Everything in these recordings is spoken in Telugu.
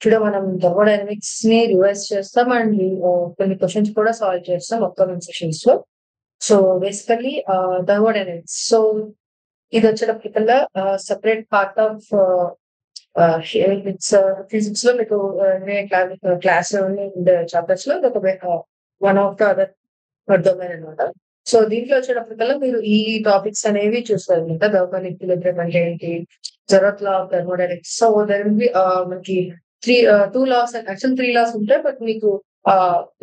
టుడే మనం థర్మోడైనమిక్స్ ని రివైజ్ చేస్తాం అండ్ కొన్ని క్వశ్చన్స్ కూడా సాల్వ్ చేస్తాం అప్కమింగ్ సెషన్స్ లో. సో బేసికలీ థర్మోడైనమిక్స్, సో ఇది వచ్చేటప్పటికల్లా సెపరేట్ పార్ట్ ఆఫ్ ఫిజిక్స్ లో మీకు క్లాస్ చాప్టర్స్ లో one of the other domain అనమాట. సో దీంట్లో వచ్చేటప్పటికల్లా మీరు ఈ టాపిక్స్ అనేవి చూస్తారు అనమాట. థర్మల్ ఈక్విలిబ్రియం అంటే ఏంటి, zeroth law of thermodynamics. So there will be మనకి టూ లాస్, యాక్చువల్ 3 లాస్ ఉంటాయి, బట్ మీకు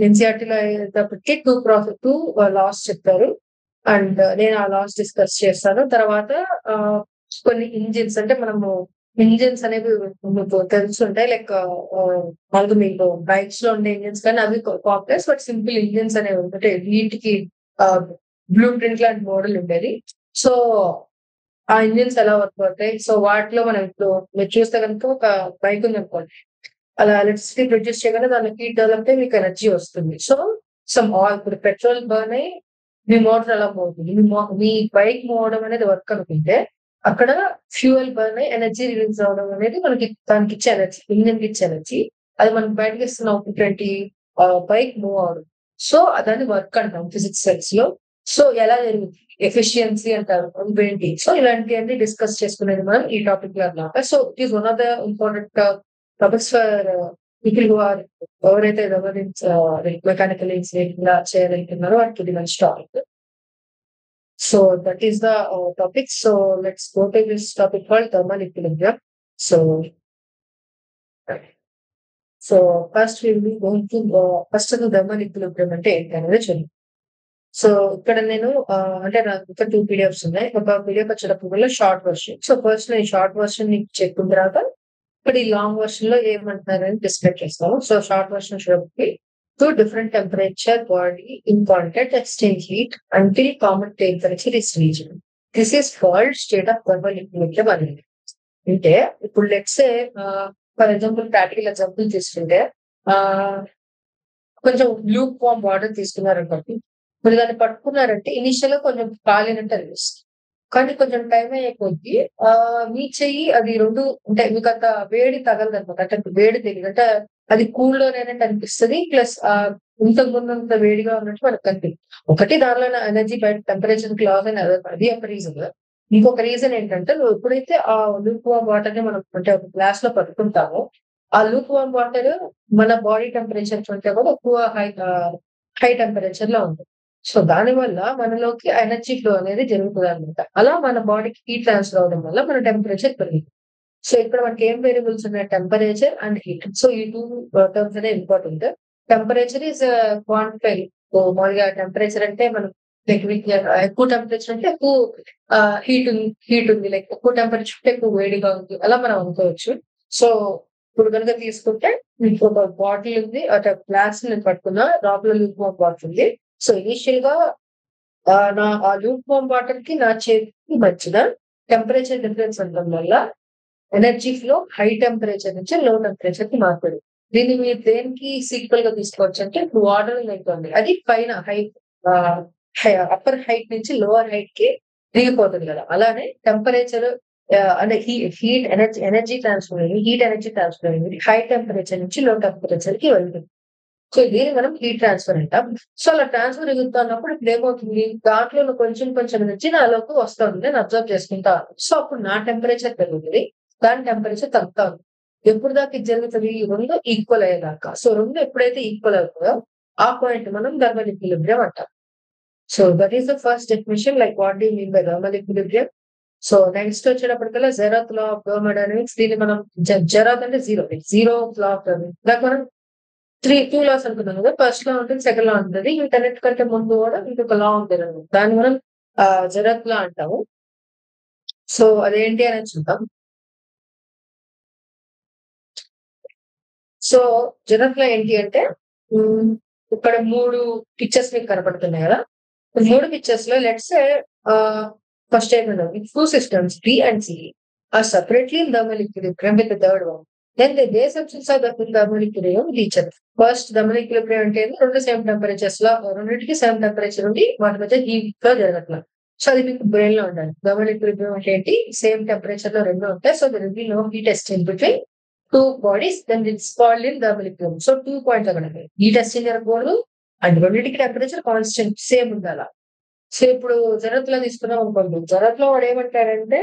ఎన్సీఆర్టీలో అయ్యేటప్పటికి టూ లాస్ చెప్తారు అండ్ నేను ఆ లాస్ డిస్కస్ చేస్తాను. తర్వాత కొన్ని ఇంజిన్స్, అంటే మనము ఇంజిన్స్ అనేవి మీకు తెలుసుంటాయి, లైక్ మనకు మీకు బైక్స్ లో ఉండే ఇంజిన్స్ కానీ అవి కాంప్లెక్స్ బట్ సింపుల్ ఇంజిన్స్ అనేవి అంటే వీటికి బ్లూ ప్రింట్ లాంటి మోడల్ ఉండేది. సో ఆ ఇంజిన్స్ ఎలా వర్క్ అవుతాయి, సో వాటిలో మనం ఇప్పుడు మీరు చూస్తే కనుక ఒక బైక్ ఉంది అనుకోండి, అలా ఎలక్ట్రిసిటీ ప్రొడ్యూస్ చేయగానే దానికి హీట్ డెవలప్ అయి మీకు ఎనర్జీ వస్తుంది. సో ఆయిల్ ఇప్పుడు పెట్రోల్ బర్న్ అయ్యి మీ మోటార్ ఎలా పోతుంది, మీ బైక్ మోవడం అనేది వర్క్ అనుకుంటే అక్కడ ఫ్యూయల్ బర్న్ అయ్యి ఎనర్జీ రిలీజ్ అవడం అనేది మనకి దానికి ఇచ్చే ఎనర్జీ, ఇంజిన్ కి ఇచ్చే ఎనర్జీ, అది మనకి బయటకి ఇస్తున్న అవుట్పుట్ ఏంటి, బైక్ మూవ్ అవడం. సో దాన్ని వర్క్ అంటాం ఫిజిక్స్ సెట్స్ లో. సో ఎలా జరుగుతుంది, ఎఫిషియన్సీ అంటారు ఏంటి. సో ఇలాంటివన్నీ డిస్కస్ చేసుకునేది మనం ఈ టాపిక్ లో అన్నమాట. So it is one of the important topics for people who are ఎవరైతే మెకానికల్ ఇంజనీరింగ్ చేయాలనుకున్నారో వాటికి ఇది మంచి topic. So that is the topic. So let's go to this topic called thermal equilibrium. So first we will be going to first of the thermal equilibrium అంటే ఏంటి అనేది చూద్దాం. సో ఇక్కడ నేను అంటే నాకు ఇక్కడ 2 PDFs ఉన్నాయి. ఒక PDF వచ్చేటప్పుడు షార్ట్ వర్షన్. సో ఫస్ట్ నేను షార్ట్ వర్షన్ నీకు చెప్పిన తర్వాత ఇక్కడ ఈ లాంగ్ వర్షన్ లో ఏమంటున్నారని డిస్క్రైబ్ చేస్తాను. సో షార్ట్ వర్షన్ వచ్చేటప్పటికి to different temperature body in contact exchange heat until common temperature is reached. This is called state of thermal equilibrium అనేది. అంటే ఇప్పుడు let's say for example practical example తీసుకుంటే కొంచెం లూక్ వామ్ వాటర్ తీసుకున్నారనుకోండి, మీరు దాన్ని పట్టుకున్నారంటే ఇనిషియల్ గా కొంచెం కాలినట్టు అనిపిస్తుంది, కానీ కొంచెం టైం అయ్యే కొద్దీ మీ చెయ్యి అది రెండు అంటే మీకు అంత వేడి తగలదు అనమాట. అంటే వేడి తెలియదు, అంటే అది కూల్ లోనేనట్టు అనిపిస్తుంది, ప్లస్ ఇంతకు ముందు అంత వేడిగా ఉన్నట్టు మనకు కనిపిస్తుంది. ఒకటి దానిలో ఎనర్జీ బయట టెంపరేచర్ లాస్ అని అది ఒక రీజన్. ఇంకొక రీజన్ ఏంటంటే నువ్వు ఎప్పుడైతే ఆ లూక్ వామ్ వాటర్ ని మనం అంటే ఒక గ్లాస్ లో పట్టుకుంటామో ఆ లూక్ వామ్ వాటర్ మన బాడీ టెంపరేచర్ కంటే కూడా ఎక్కువ హై టెంపరేచర్ లో ఉంటుంది. సో దాని వల్ల మనలోకి ఎనర్జీ ఫ్లో అనేది జరుగుతుంది అనమాట. అలా మన బాడీకి హీట్ ట్రాన్స్ఫర్ అవడం వల్ల మన టెంపరేచర్ పెరుగుతుంది. సో ఇక్కడ మనకి ఏం వేరియబుల్స్ ఉన్నాయి, టెంపరేచర్ అండ్ హీట్. సో ఈ 2 టర్మ్స్ అనేది ఇంపార్టెంట్. Temperature is quantify. మామూలుగా టెంపరేచర్ అంటే మనం ఎక్కువ టెంపరేచర్ అంటే ఎక్కువ హీట్ ఉంది, లైక్ ఎక్కువ టెంపరేచర్ అంటే ఎక్కువ వేడిగా ఉంది, అలా మనం అనుకోవచ్చు. సో ఇప్పుడు కనుక తీసుకుంటే మీకు ఒక బాటిల్ ఉంది, అంటే గ్లాస్ నేను పట్టుకున్నా, లోపల లూక్ వామ్ వాటర్ ఉంది. సో ఇనిషియల్ గా నా ఆ లూక్ వామ్ వాటర్ కి నా చేతికి మధ్యన టెంపరేచర్ డిఫరెన్స్ ఉండడం వల్ల ఎనర్జీ ఫ్లో హై టెంపరేచర్ నుంచి లో టెంపరేచర్ కి మారుతుంది. దీన్ని మీరు దేనికి సీక్వల్ గా తీసుకోవచ్చు అంటే ఇప్పుడు వాటర్ ఉంది, అది పైన అప్పర్ హైట్ నుంచి లోవర్ హైట్ కి దిగిపోతుంది కదా, అలానే టెంపరేచర్ అంటే హీట్ ఎనర్జీ ట్రాన్స్ఫర్ అయ్యి హీట్ ఎనర్జీ ట్రాన్స్ఫర్ అయ్యింది హై టెంపరేచర్ నుంచి లో టెంపరేచర్ కి వెళ్తుంది. సో దీన్ని మనం హీట్ ట్రాన్స్ఫర్ అంటాం. సో అలా ట్రాన్స్ఫర్ జరుగుతున్నప్పుడు ఇప్పుడు ఏమవుతుంది, దాంట్లో కొంచెం ఎనర్జీ నాలోకి వస్తుంది, నేను అబ్జర్వ్ చేసుకుంటా. సో అప్పుడు నా టెంపరేచర్ పెరుగుతుంది, దాని టెంపరేచర్ తగ్గుతా ఉంది. ఎప్పుడు దాకా ఇది జరుగుతుంది, రెండు ఈక్వల్ అయ్యేదాకా. సో రెండు ఎప్పుడైతే ఈక్వల్ అవుతుందో ఆ పాయింట్ మనం థర్మల్ ఈక్విలిబ్రియం అంటాం. So that is the first definition, like what do you mean by thermal equilibrium. So next వచ్చేటప్పటికల్లా జెరత్ లా ఆఫ్ థర్మోడైనమిక్స్. దీన్ని మనం జెరత్ అంటే జీరో లా ఆఫ్ థర్మోడైనమిక్స్. దాకా మనం 2 లాస్ అనుకున్నాం కదా, ఫస్ట్ లా ఉంటుంది, సెకండ్ లా ఉంటుంది. వీటన్నిటికంటే ముందు కూడా ఇంకొక లా ఉంటుంది అనమాట, దాన్ని మనం జెరత్ లా అంటాము. సో అదేంటి అనేది చూద్దాం. సో జెరత్ లా ఏంటి అంటే ఇక్కడ 3 పిక్చర్స్ మీకు కనపడుతున్నాయి కదా, 3 పిక్చర్స్ లో లెట్స్ సే ఫస్ట్ ఏమన్నా two systems B and C are separately in thermal equilibrium with the third one. Then they substance are in thermal equilibrium with each other. First thermal equilibrium అంటే రెండు సేమ్ టెంపరేచర్స్ లో, రెండింటికి సేమ్ టెంపరేచర్ ఉండి వాటి మధ్య హీట్ ఫ్లో జరగట్లా. సో అది మీకు బ్రెయిన్ లో ఉండాలి. థర్మల్ ఈక్విలిబ్రియం అంటే ఏంటి, సేమ్ టెంపరేచర్ లో రెండు ఉంటాయి. So there will be no heat exchange between 2 bodies then it's called in thermal equilibrium. So 2 points అక్కడ హీట్ ఎక్స్చేంజ్ జరగకూడదు అండ్ రెండింటికి టెంపరేచర్ కాన్స్టెంట్ సేమ్ ఉండాలి. సో ఇప్పుడు జరత్లో తీసుకున్నాం అనుకోండి, జరత్లో వాడు ఏమంటాడంటే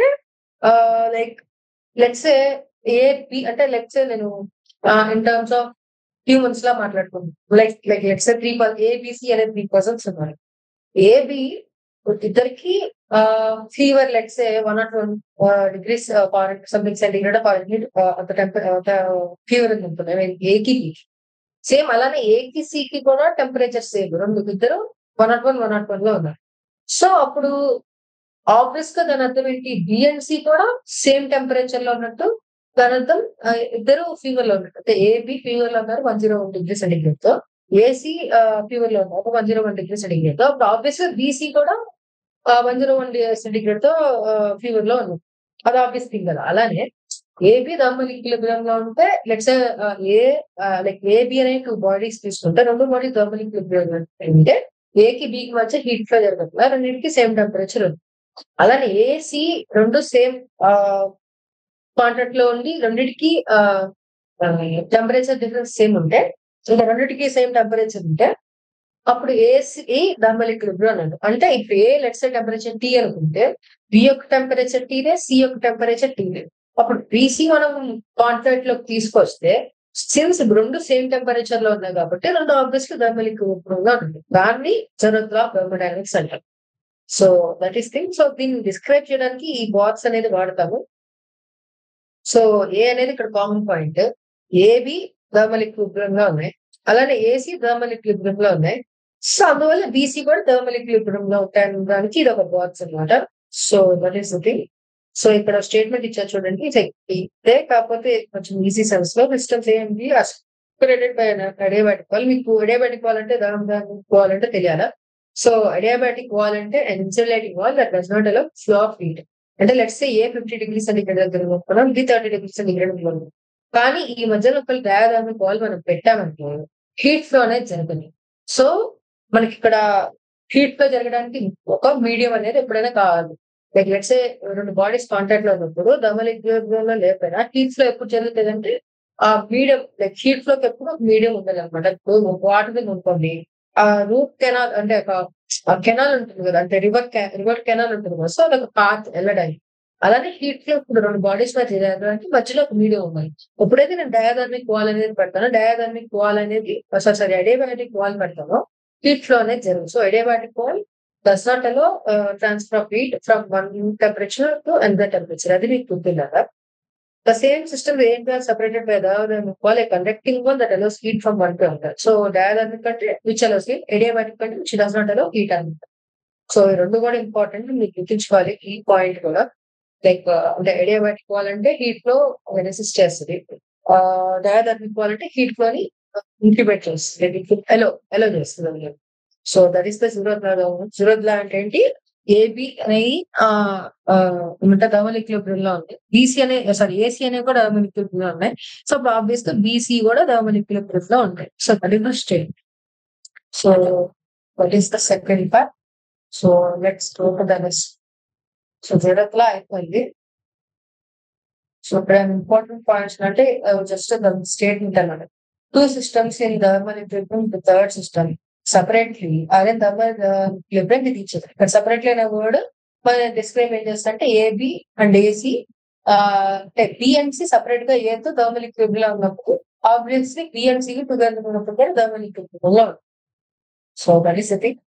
లైక్ లెట్స్ ఏ బి అంటే లెట్స్ నేను ఇన్ టర్మ్స్ ఆఫ్ హ్యూమన్స్ లా మాట్లాడుకుందాం. లైక్ లెట్స్ ఏబిసి అనే 3 పర్సన్స్ ఉన్నారు. ఏబి ఇద్దరికి fever let's 101 degrees something centigrade అంత ఫీవర్ ఉంటుంది ఏకి సేమ్. అలానే ఏకి సికి కూడా టెంపరేచర్ సేమ్, ఇద్దరు 101 లో ఉన్నారు. సో అప్పుడు ఆబ్వియస్ గా దాని అర్థం ఏంటి, బిఎన్సి కూడా సేమ్ టెంపరేచర్ లో ఉన్నట్టు దాని అర్థం ఇద్దరు ఫీవర్ లో ఉన్నట్టు. అంటే ఏబి ఫీవర్ లో ఉన్నారు 101 డిగ్రీ సెంటిగ్రేడ్ తో, ఏసీ ఫీవర్ లో ఉన్నారు 101 డిగ్రీ సెంటిగ్రేడ్ తో. అప్పుడు ఆబ్వియస్ గా బీసీ కూడా 101 సెంటిగ్రేడ్ తో ఫీవర్ లో ఉన్నారు. అది ఆబ్వియస్ థింగ్ కదా. అలానే ఏబి థర్మల్ ఈక్విలిబ్రియం లో ఉంటే లెట్స్ ఏ లైక్ ఏబి అనే 2 బాడీస్ తీసుకుంటే 2 బాడీ థర్మల్ ఈక్విలిబ్రియం అంటే ఏకి బికి మధ్య హీట్ ఫ్లో జరగట్లా, రెండింటికి సేమ్ టెంపరేచర్ ఉంది. అలానే ఏసి రెండు సేమ్ కాంటాక్ట్ లో ఉండి రెండింటికి టెంపరేచర్ డిఫరెన్స్ సేమ్ ఉంటే, ఇంకా రెండింటికి సేమ్ టెంపరేచర్ ఉంటే అప్పుడు ఏసీ థర్మల్ ఈక్విలిబ్రియం అన్నాడు. అంటే ఇప్పుడు ఏ లెట్స్ టెంపరేచర్ టీ అనుకుంటే బి యొక్క టెంపరేచర్ టీనే, సి యొక్క టెంపరేచర్ టీనే. అప్పుడు బీసీ మనం కాంటాక్ట్ లోకి తీసుకొస్తే సిన్స్ రెండు సేమ్ టెంపరేచర్ లో ఉన్నాయి కాబట్టి రెండు ఆబ్వియస్ గా థర్మల్ ఈక్విలిబ్రియం గా ఉంటుంది. దాన్ని జరత్ లా ఆఫ్ థర్మోడైనమిక్స్ అంటారు. So that is thing. So దీన్ని డిస్క్రైబ్ చేయడానికి ఈ బాక్స్ అనేది వాడతాము. సో ఏ అనేది ఇక్కడ common point, AB thermal equilibrium గా ఉన్నాయి, అలానే ఏసీ థర్మల్ ఈక్విలిబ్రియం లో ఉన్నాయి. సో అందువల్ల బీసీ కూడా థర్మల్ ఈక్విలిబ్రియం లో ఉంటాయనడానికి ఇది ఒక బాక్స్ అనమాట. So that is the thing. So ఇక్కడ స్టేట్మెంట్ ఇచ్చారు చూడండి, ఇదే కాకపోతే కొంచెం ఈజీ సెన్స్ లో సిస్టమ్స్ ఏంటి అడియాబాటిక్ వాల్. మీకు అడియాబాటిక్ వాల్ అంటే వాల్ అంటే తెలియాలా? సో అడియాబాటిక్ వాల్ అంటే insulating wall that does not allow flow of heat. అంటే లెట్స్ ఏ 50 డిగ్రీ సెంటిగ్రేడ్ దగ్గర అనుకున్నాం, ఇది 30 డిగ్రీ సెంటిగ్రేడ్ ఉంది. కానీ ఈ మధ్యలో ఒక డయాథర్మిక్ వాల్ మనం పెట్టామనుకో హీట్ ఫ్లో అనేది జరుగుతుంది. సో మనకి ఇక్కడ హీట్ ఫ్లో జరగడానికి ఒక మీడియం అనేది ఎప్పుడైనా కావాలి. లైక్ లెట్స్ రెండు బాడీస్ కాంటాక్ట్ లో ఉన్నప్పుడు థర్మల్ ఈక్విలిబ్రియం లో లేకపోయినా హీట్ ఫ్లో ఎప్పుడు జరుగుతుంది అంటే ఆ మీడియం లైక్ హీట్ ఫ్లోకి ఎప్పుడు మీడియం ఉండాలి అనమాట. ఇప్పుడు వాటర్ మీద అనుకోండి, ఆ రూట్ కెనాల్ అంటే ఒక కెనాల్ ఉంటుంది కదా, అంటే రివర్ కెనాల్ ఉంటుంది కదా. సో అదొక పాత్ వెళ్ళడానికి. అలానే హీట్ ఫ్లో ఇప్పుడు రెండు బాడీస్ మధ్య జరగడానికి మధ్యలో ఒక మీడియం ఉండాలి. ఎప్పుడైతే నేను డయాథర్మిక్ వాల్ అనేది పెడతానో, డయాథర్మిక్ వాల్ అనేది సారీ అడియాబాటిక్ వాల్ పెడతానో హీట్ ఫ్లో అనేది జరుగుతుంది. So adiabatic wall does not allow transfer of heat from one temperature to another temperature. అది మీకు గుర్తుండాలా? The same system they are separated by the wall, a conducting wall that allows heat from one to another. So diathermic అంటే which allows heat, adiabatic అంటే which does not allow heat అనమాట. సో ఈ రెండు కూడా ఇంపార్టెంట్, మీకు గుర్తుంచుకోవాలి ఈ పాయింట్ కూడా. లైక్ అంటే అడియాబాటిక్ వాల్ అంటే హీట్ ఫ్లో రెసిస్ట్ చేస్తుంది, డయాథర్మిక్ వాల్ అంటే హీట్ ఫ్లో ని ఇంక్రిబేట్ చేస్తుంది, ఎలో చేస్తుంది. So that is the zeroth law. Zeroth లా అంటే ఏంటి, ఏబి అనేది థర్మల్ ఈక్విలిబ్రియం లో ఉంది, బీసీ అనే ఏసీ అనేవి కూడా థర్మల్ ఈక్విలిబ్రియం లో ఉన్నాయి. సో అప్పుడు ఆబ్వియస్ గా బీసీ కూడా థర్మల్ ఈక్విలిబ్రియం లో ఉంటాయి. So that is the state. So that is the second part. So let's go to the next. So zeroth లా అయిపోయింది. సో ఇక్కడ ఇంపార్టెంట్ పాయింట్స్ అంటే జస్ట్ ద స్టేట్మెంట్ అన్నమాట. Two systems in thermal equilibrium, the third system separately are in thermal equilibrium with each other. But separately అనే వర్డ్ మన డిస్క్రైబ్ ఏం చేస్తా అంటే AB and AC B and C separate గా ఏతో థర్మల్ ఈక్విలిబ్రియం లో ఉన్నప్పుడు obviously B and C together ఉన్నప్పుడు కూడా థర్మల్ ఈక్విలిబ్రియం లో ఉంటుంది. So that is the thing.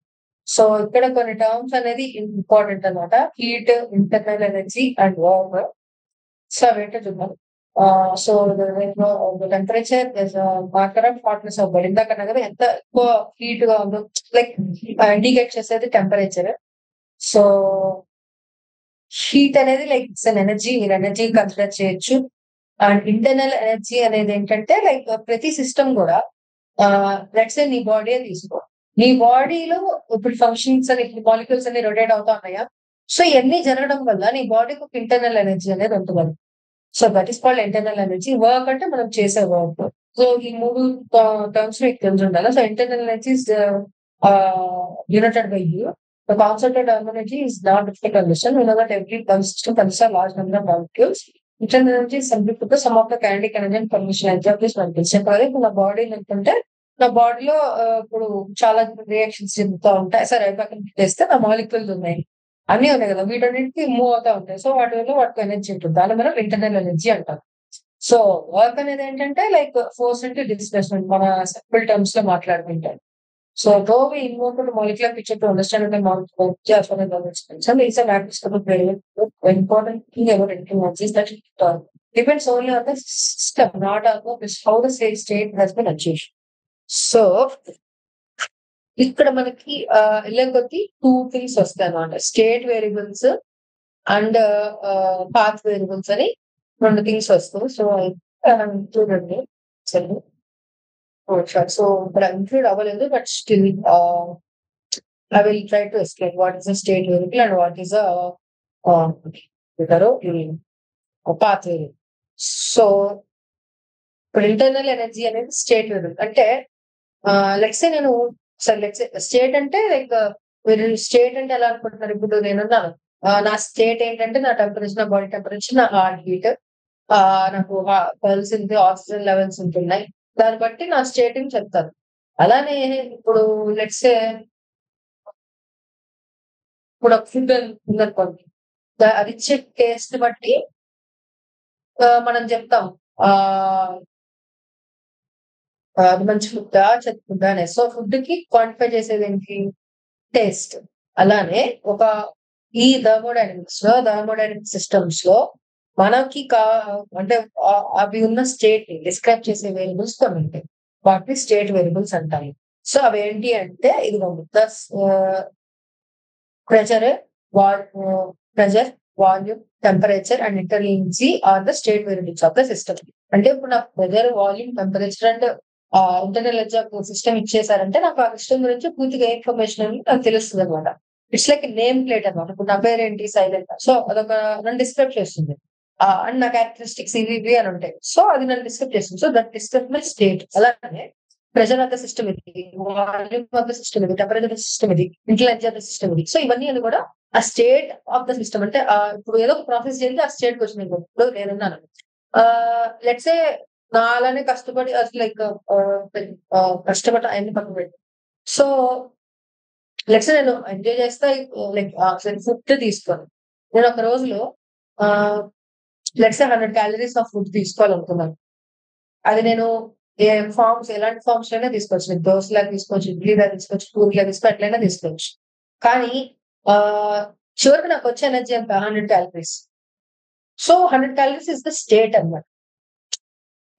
So ఇక్కడ కొన్ని టర్మ్స్ అనేది ఇంపార్టెంట్ అనమాట, heat, internal energy and work. So అవేంటో చూద్దాం. So temperature marker of hotness of body. ఇందాకన్నా కదా ఎంత ఎక్కువ హీట్ గా ఉందో లైక్ ఇండికేట్ చేసేది టెంపరేచర్. సో హీట్ అనేది లైక్ ఇట్స్ అన్ ఎనర్జీ, మీరు ఎనర్జీ కన్సిడర్ చేయొచ్చు. అండ్ ఇంటర్నల్ ఎనర్జీ అనేది ఏంటంటే లైక్ ప్రతి సిస్టమ్ కూడా లెట్స్ సే నీ బాడీ తీసుకో, నీ బాడీలో ఇప్పుడు ఫంక్షన్స్ అని ఇప్పుడు మాలిక్యూల్స్ అన్ని రొటేట్ అవుతా ఉన్నాయా. సో ఇవన్నీ జరగడం వల్ల నీ బాడీకి ఒక ఇంటర్నల్ ఎనర్జీ అనేది ఉంటుంది. So that is called internal energy. Work అంటే మనం చేసే వర్క్. సో ఈ మూడు టర్మ్స్ మీకు తెలిసి ఉండాలి. So internal energy is united by you. The concept of thermal energy is not difficult to understand. We know that every system consists of large number of molecules internal energy subject to some of the kinetic energy and permission examples మనకి తెలిసాయి కదా. ఇప్పుడు నా బాడీని ఏంటంటే నా బాడీలో ఇప్పుడు చాలా రియాక్షన్స్ జరుగుతూ ఉంటాయి. సరే అవి పక్కన పెట్టేస్తే నా మాలిక్యూల్స్ ఉన్నాయి, అన్ని ఉన్నాయి కదా, వీటన్నిటికి మూవ్ అవుతా ఉంటాయి. సో వాటి వల్ల వాటికి ఎనర్జీ ఉంటుంది, దాన్ని మనం ఇంటర్నల్ ఎనర్జీ అంటాం. సో వర్క్ అనేది ఏంటంటే లైక్ ఫోర్స్ అంటే డిస్ప్లేస్మెంట్, మన సింపుల్ టర్మ్స్ లో మాట్లాడుకుంటాం. So though we invoke the molecular picture to understand the molecule as well as the expense, some is a macroscopic variable. The important thing about energy is that it depends only on the system, not on how the state has been achieved. So ఇక్కడ మనకి ఇలాగొచ్చి టూ థింగ్స్ వస్తాయి అన్నమాట, state variables and path variables అని రెండు థింగ్స్ వస్తాయి. సో చూడండి సరే. సో ఇక్కడ ఇంక్లూడ్ అవ్వలేదు, but still I will try to explain what is a state variable and what is a path variable. So ఇప్పుడు ఇంటర్నల్ ఎనర్జీ అనేది స్టేట్ వేరియబుల్ అంటే లెట్స్ నేను సరే లెట్స్ స్టేట్ అంటే లైక్ మీరు స్టేట్ అంటే ఎలా అనుకుంటున్నారు. ఇప్పుడు నేనున్నాను, నా స్టేట్ ఏంటంటే నా టెంపరేచర్, నా బాడీ టెంపరేచర్, నా హార్ట్ బీట్, నాకు పల్స్ ఉంది, ఆక్సిజన్ లెవెల్స్ ఉంటున్నాయి, దాన్ని బట్టి నా స్టేట్ ని చెప్తాను. అలానే ఇప్పుడు లెట్స్ ఇప్పుడు ఒక ఫుడ్ ఉందనుకోండి, అది ఇచ్చే టేస్ట్ బట్టి మనం చెప్తాం అది మంచి ఫుడ్డా చెత్త ఫుడ్డా అనే. సో ఫుడ్ కి క్వాంటిఫై చేసేది ఏంటి, టేస్ట్. అలానే ఒక ఈ థర్మోడైనమిక్ సిస్టమ్స్ లో మనకి అంటే అవి ఉన్న స్టేట్ ని డిస్క్రైబ్ చేసే వేరియబుల్స్ కొన్ని ఉంటాయి, వాటిని స్టేట్ వేరియబుల్స్ అంటారు. సో అవి ఏంటి అంటే ఇది pressure, volume, temperature and internal are the state variables of the system. అంటే ఇప్పుడు నాకు pressure, volume, temperature and internal energy of system ఇచ్చేసారంటే నాకు ఆ సిస్టమ్ గురించి పూర్తిగా ఇన్ఫర్మేషన్ అనేది నాకు తెలుస్తుంది అనమాట. ఇట్స్ లైక్ నేమ్ ప్లేట్ అనమాట. ఇప్పుడు నా పేరు ఏంటి, సైలెంట్. సో అదొక నన్ను డిస్క్రైబ్ చేస్తుంది, అండ్ నా క్యారెక్టరిస్టిక్స్ ఇవి అని ఉంటాయి. సో అది నన్ను డిస్క్రైబ్ చేస్తుంది. So that describe my state. అలానే ప్రెషర్ ఆఫ్ ద సిస్టమ్ ఇది, వాల్యూమ్ ఆఫ్ ద సిస్టమ్ ఇది, టెంపరేచర్ ఆఫ్ ద సిస్టమ్ ఇది, ఇంటెలిజెన్స్ ఆఫ్ ద సిస్టమ్ ఇది. సో ఇవన్నీ అది కూడా ఆ స్టేట్ ఆఫ్ ద సిస్టమ్. అంటే ఇప్పుడు ఏదో ఒక ప్రాసెస్ చేసి ఆ స్టేట్ కి వచ్చింది. ఇప్పుడు నేనున్నాను, లెట్స్ ఏ నా అలానే కష్టపడి లైక్ కష్టపడి అన్ని పక్కన పెట్టి, సో లెట్స్ నేను ఎంజాయ్ చేస్తా లైక్ ఫుడ్ తీసుకొని నేను ఒక రోజులో లెట్స్ 100 calories ఆఫ్ ఫుడ్ తీసుకోవాలనుకున్నాను. అది నేను ఎలాంటి ఫార్మ్స్ అయినా తీసుకోవచ్చు, లైక్ దోశలా తీసుకోవచ్చు, ఇడ్లీలా తీసుకోవచ్చు, పూరిలా తీసుకోవచ్చు, ఎట్లయినా తీసుకోవచ్చు. కానీ చివరికి నాకు వచ్చే ఎనర్జీ అంత 100 calories. So 100 calories is the state అన్నమాట.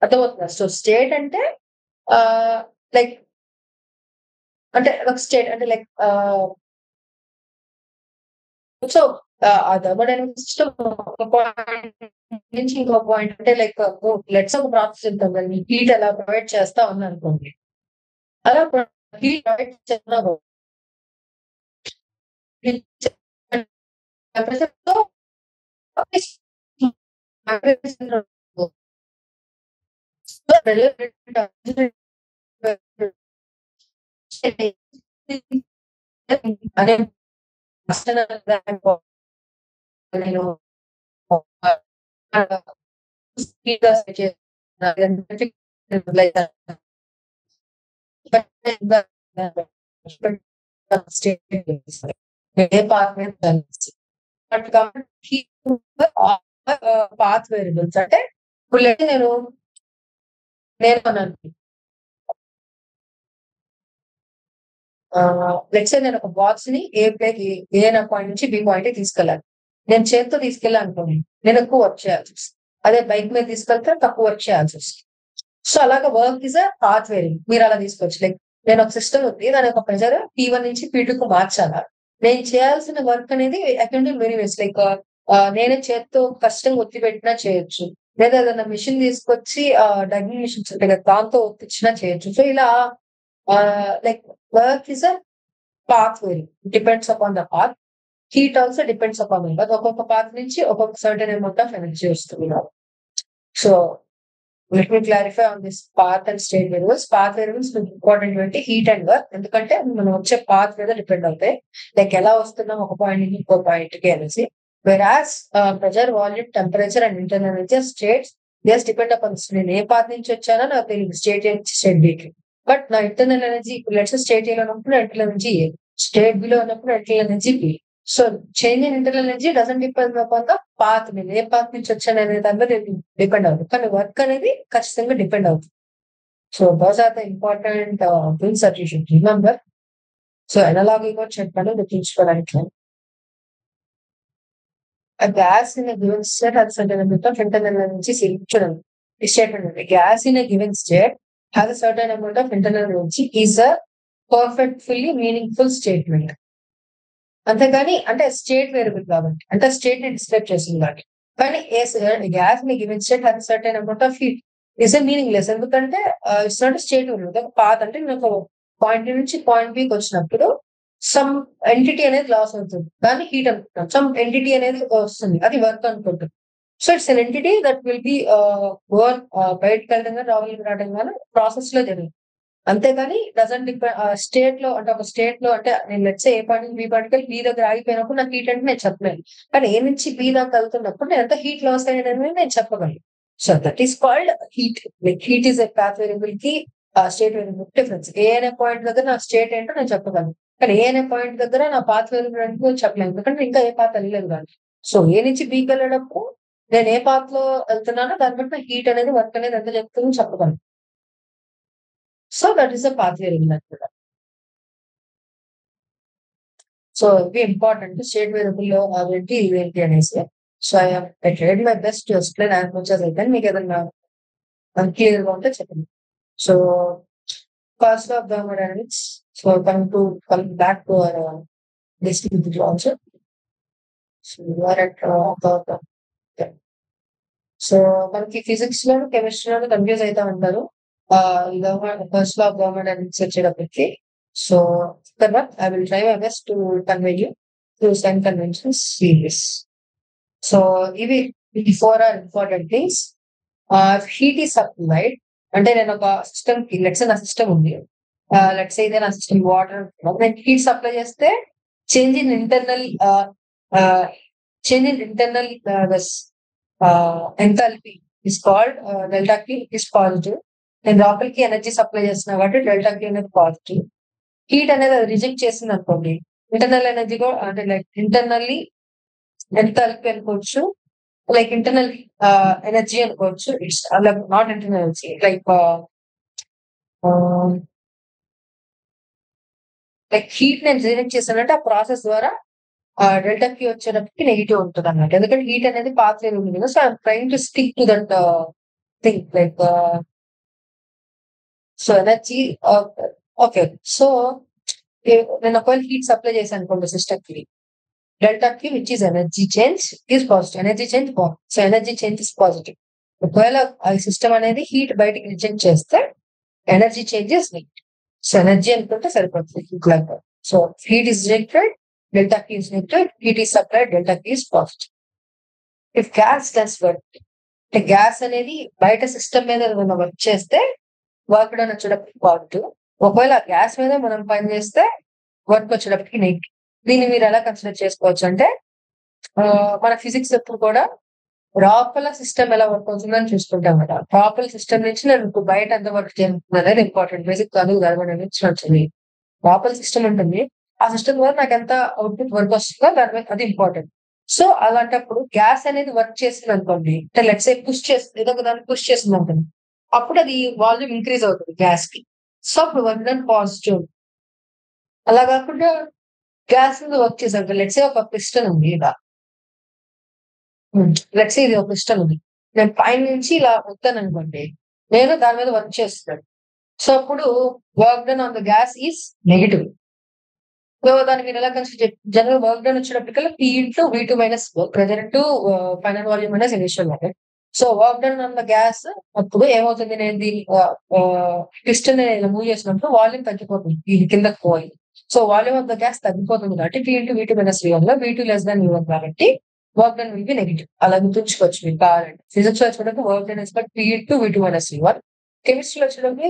అర్థమవుతుందా? సో స్టేట్ అంటే లైక్ అంటే ఒక స్టేట్ అంటే లైక్ సో ఆ థర్మోడైనమిక్ సిస్టమ్ ఒక పాయింట్ నుంచి ఇంకో పాయింట్ అంటే లైక్ లెట్స్ ఒక ప్రాసెస్ ఉంటుంది, హీట్ ఎలా ప్రొవైడ్ చేస్తా ఉంది అనుకోండి. అలా హీట్ ప్రొవైడ్ చేస్తున్నా అనే నేను పాత్ వేరియబుల్స్ అంటే ఇప్పుడు నేను లెట్స్ నేను ఒక బాక్స్ ని ఏ పాయింట్ నుంచి బి పాయింట్ తీసుకెళ్ళాలి. నేను చేతితో తీసుకెళ్ళాను అనుకోండి, నేను ఎక్కువ వర్క్ చేయాల్సి వస్తుంది. అదే బైక్ మీద తీసుకెళ్తే తక్కువ వర్క్ చేయాల్సి వస్తుంది. సో అలాగా work is a path variable. మీరు అలా తీసుకోవచ్చు. లైక్ నేను ఒక సిస్టమ్ ఉంది, దాని ఒక ప్రెజర్ P1 నుంచి P2 కు మార్చాలా, నేను చేయాల్సిన వర్క్ అనేది అకార్డింగ్ వెరీ వేస్. లైక్ నేనే చేతితో కష్టంగా ఒత్తి పెట్టినా చేయొచ్చు, లేదా ఏదైనా మిషన్ తీసుకొచ్చి డగ్గింగ్ మిషన్స్ ఉంటాయి కదా, దాంతో ఒత్తిచ్చినా చేయొచ్చు. సో ఇలా like work is a path variable. Depends upon the path. Heat also depends upon it. But ఒక్కొక్క path నుంచి ఒక్కొక్క certain amount of energy వస్తుంది. So let me clarify on this path and state variables. Path variables important అంటే హీట్ అండ్ వర్క్, ఎందుకంటే మనం వచ్చే పాత్ మీద డిపెండ్ అవుతాయి. లైక్ ఎలా వస్తున్నాం ఒక పాయింట్ నుంచి ఇంకో పాయింట్ కి అనేసి. Whereas pressure, volume, temperature and internal energy states just depend upon నేను ఏ పాత్ నుంచి వచ్చానో నాకు తెలియదు స్టేట్ ఏ నుంచి స్టేట్ బి. బట్ నా ఇంటర్నల్ ఎనర్జీ ఇప్పుడు లెట్స్ స్టేట్ ఏలో ఉన్నప్పుడు ఇంటర్నల్ ఎనర్జీ ఏ, స్టేట్ బిలో ఉన్నప్పుడు internal energy B. So change in internal energy doesn't depend upon the path, నేను ఏ పాత్ నుంచి వచ్చాను అనే దాని మీద డిపెండ్ అవుతుంది. కానీ వర్క్ అనేది ఖచ్చితంగా డిపెండ్ అవుతుంది. So those are the important things that you should remember. So analogue కూడా చెప్పాను గుర్తుంచుకోవడానికి. A gas in a given state has a certain amount of internal energy. Statement. A gas in a given state has a certain amount of internal energy is a perfectly meaningful statement. అంతేగాని అంటే స్టేట్ వేరియబుల్ కాబట్టి అంటే స్టేట్ ని డిస్క్రైబ్ చేస్తుంది కాబట్టి. కానీ గ్యాస్ ని given state has certain amount of heat is meaningless. ఎందుకంటే it's not state variable. Path అంటే నేను పాయింట్ నుంచి పాయింట్ బికి వచ్చినప్పుడు సమ్ ఎంటిటీ అనేది లాస్ అవుతుంది, దాన్ని హీట్ అనుకుంటాం. సమ్ ఎంటిటీ అనేది వస్తుంది, అది వర్క్ అనుకుంటాం. So it's an entity that will be work బయటకు వెళ్ళడం కానీ రావడం కానీ ప్రాసెస్ లో జరిగింది. అంతేగాని డజంట్ డిపెండ్ స్టేట్ లో అంటే ఒక స్టేట్ లో అంటే నేను let's A point B point B దగ్గర ఆగిపోయినప్పుడు నాకు హీట్ అంటే నేను చెప్పలేను. కానీ ఏ నుంచి బి దాకా వెళ్తున్నప్పుడు నేను ఎంత హీట్ లాస్ అయ్యానని నేను చెప్పగలను. So that is called heat. Like heat is a path variable కి స్టేట్ వేరియబుల్ డిఫరెన్స్. ఏ అనే పాయింట్ దగ్గర నా స్టేట్ ఏంటో నేను చెప్పగలను, కానీ ఏ అనే పాయింట్ దగ్గర నా పాత్ వేరియబుల్ అంటే చెప్పలేను, ఎందుకంటే ఇంకా ఏ పాత్ వెళ్ళలేదు కానీ. సో ఏ నుంచి బీకి వెళ్ళేటప్పుడు నేను ఏ పాత్ లో వెళ్తున్నానో దాన్ని బట్టి హీట్ అనేది వర్క్ అనేది ఎంత చెప్తుందో చెప్పగలను. So that is a path variable కూడా. సో ఇవి ఇంపార్టెంట్ స్టేట్ వేరియబుల్ లో అవేంటి ఇవేంటి అనేసి. So I tried my best to explain as much as I can. మీకు ఏదైనా క్లియర్ గా ఉంటే చెప్పండి. So first of thermodynamics. So come back to our discussion also. So we are at so మనకి ఫిజిక్స్ లోను కెమిస్ట్రీ లోను కన్ఫ్యూజ్ అవుతా ఉంటారు ఫస్ట్ లా ఆఫ్ థర్మోడైనమిక్స్ వచ్చేటప్పటికి. సో తర్వాత I will try my best to convey you to sign conventions series. So ఇవి 4 are important things. Heat is supplied అంటే నేను ఒక సిస్టమ్ కి లెట్స్ నా సిస్టమ్ ఉంది, లెట్స్ ఇదే నా సిస్టమ్ వాటర్, నేను హీట్ సప్లై చేస్తే change in internal enthalpy is called delta Q is positive. నేను లోపలికి ఎనర్జీ సప్లై చేస్తున్నా కాబట్టి డెల్టా క్యూ అనేది పాజిటివ్. హీట్ అనేది అది రిజెక్ట్ చేసింది అనుకోండి, ఇంటర్నల్ ఎనర్జీ కూడా అంటే లైక్ ఇంటర్నల్లీ ఎంథాల్పీ అనుకోవచ్చు, లైక్ ఇంటర్నల్ ఎనర్జీ అనుకోవచ్చు. It's not internal energy, like heat నేను రిజెక్ట్ చేశానంటే ఆ ప్రాసెస్ ద్వారా డెల్టా క్యూ వచ్చేటప్పటికి నెగిటివ్ ఉంటుంది అన్నమాట. ఎందుకంటే హీట్ అనేది పాత్ వేరియబుల్ ఉంది కదా. So I'm trying to stick to that thing like so energy. Okay, so నేను ఒకవేళ హీట్ సప్లై చేశాను అనుకోండి సిస్టమ్ కి, delta queue which is energy change is positive. Energy change so energy change is positive. ఒకవేళ ఆ సిస్టమ్ అనేది హీట్ బయటకి రిజెక్ట్ చేస్తే energy change is negative. So energy అనుకుంటే సరిపోతుంది హీట్ లాగా. So heat is rejected, delta Q is negative, heat is supplied, delta Q is positive. If gas does work, అంటే గ్యాస్ అనేది బయట సిస్టమ్ మీద మనం వర్క్ చేస్తే వర్క్ డన్ వచ్చేటప్పటికి పాజిటివ్. ఒకవేళ గ్యాస్ మీద మనం పని చేస్తే వర్క్ వచ్చేటప్పటికి నెగిటివ్. దీన్ని మీరు ఎలా కన్సిడర్ చేసుకోవచ్చు అంటే మన ఫిజిక్స్ ఎప్పుడు కూడా లోపల సిస్టమ్ ఎలా వర్క్ అవుతుందని చూసుకుంటాం కదా. లోపల సిస్టమ్ నుంచి నేను బయట ఎంత వర్క్ జరుగుతుంది అనేది ఇంపార్టెంట్. బేసిక్ చదువు చదవడానికి లోపల సిస్టమ్ ఉంటుంది, ఆ సిస్టమ్ ద్వారా నాకు ఎంత అవుట్పుట్ వర్క్ వస్తుందో దాని మీద అది ఇంపార్టెంట్. సో అలాంటప్పుడు గ్యాస్ అనేది వర్క్ చేసింది అనుకోండి, అంటే లెట్స్ సే పుష్ చేస్తుంది, ఏదో ఒక దాన్ని పుష్ చేస్తుంది అనుకోండి, అప్పుడు అది వాల్యూమ్ ఇంక్రీజ్ అవుతుంది గ్యాస్ కి. సో అప్పుడు వర్క్ డన్ పాజిటివ్. అలా కాకుండా గ్యాస్ మీద వర్క్ చేసాను, లెట్స్ సే ఒక పిస్టన్ ఉంది, ఇలా లెట్స్ సే ఇది ఒక పిస్టన్ ఉంది, నేను పైన నుంచి ఇలా వస్తాను అనుకోండి, నేను దాని మీద వర్క్ చేస్తున్నాను. సో అప్పుడు work done on the gas is negative. So దాన్ని మీరు ఎలా కన్సిడర్ జనరల్ వర్క్ డన్ వచ్చేటప్పటికల్లా P into V2 minus pressure into final volume minus initial volume. So work done on the gas అప్పుడు ఏమవుతుంది, నేను దీన్ని పిస్టన్ మూవ్ చేసినప్పుడు వాల్యూమ్ తగ్గిపోతుంది, ఇది కిందకి పోయి. So volume of the gas తగ్గిపోతుంది కాబట్టి P into V2 minus V1 లో V2 లెస్ దాన్ V1 కాబట్టి work done will be negative. అలా గుర్తుంచుకోవచ్చు మీరు కావాలంటే. ఫిజిక్స్ లో వచ్చేటప్పుడు work done is but P into V2 minus V1. కెమిస్ట్రీలో వచ్చేటప్పుడు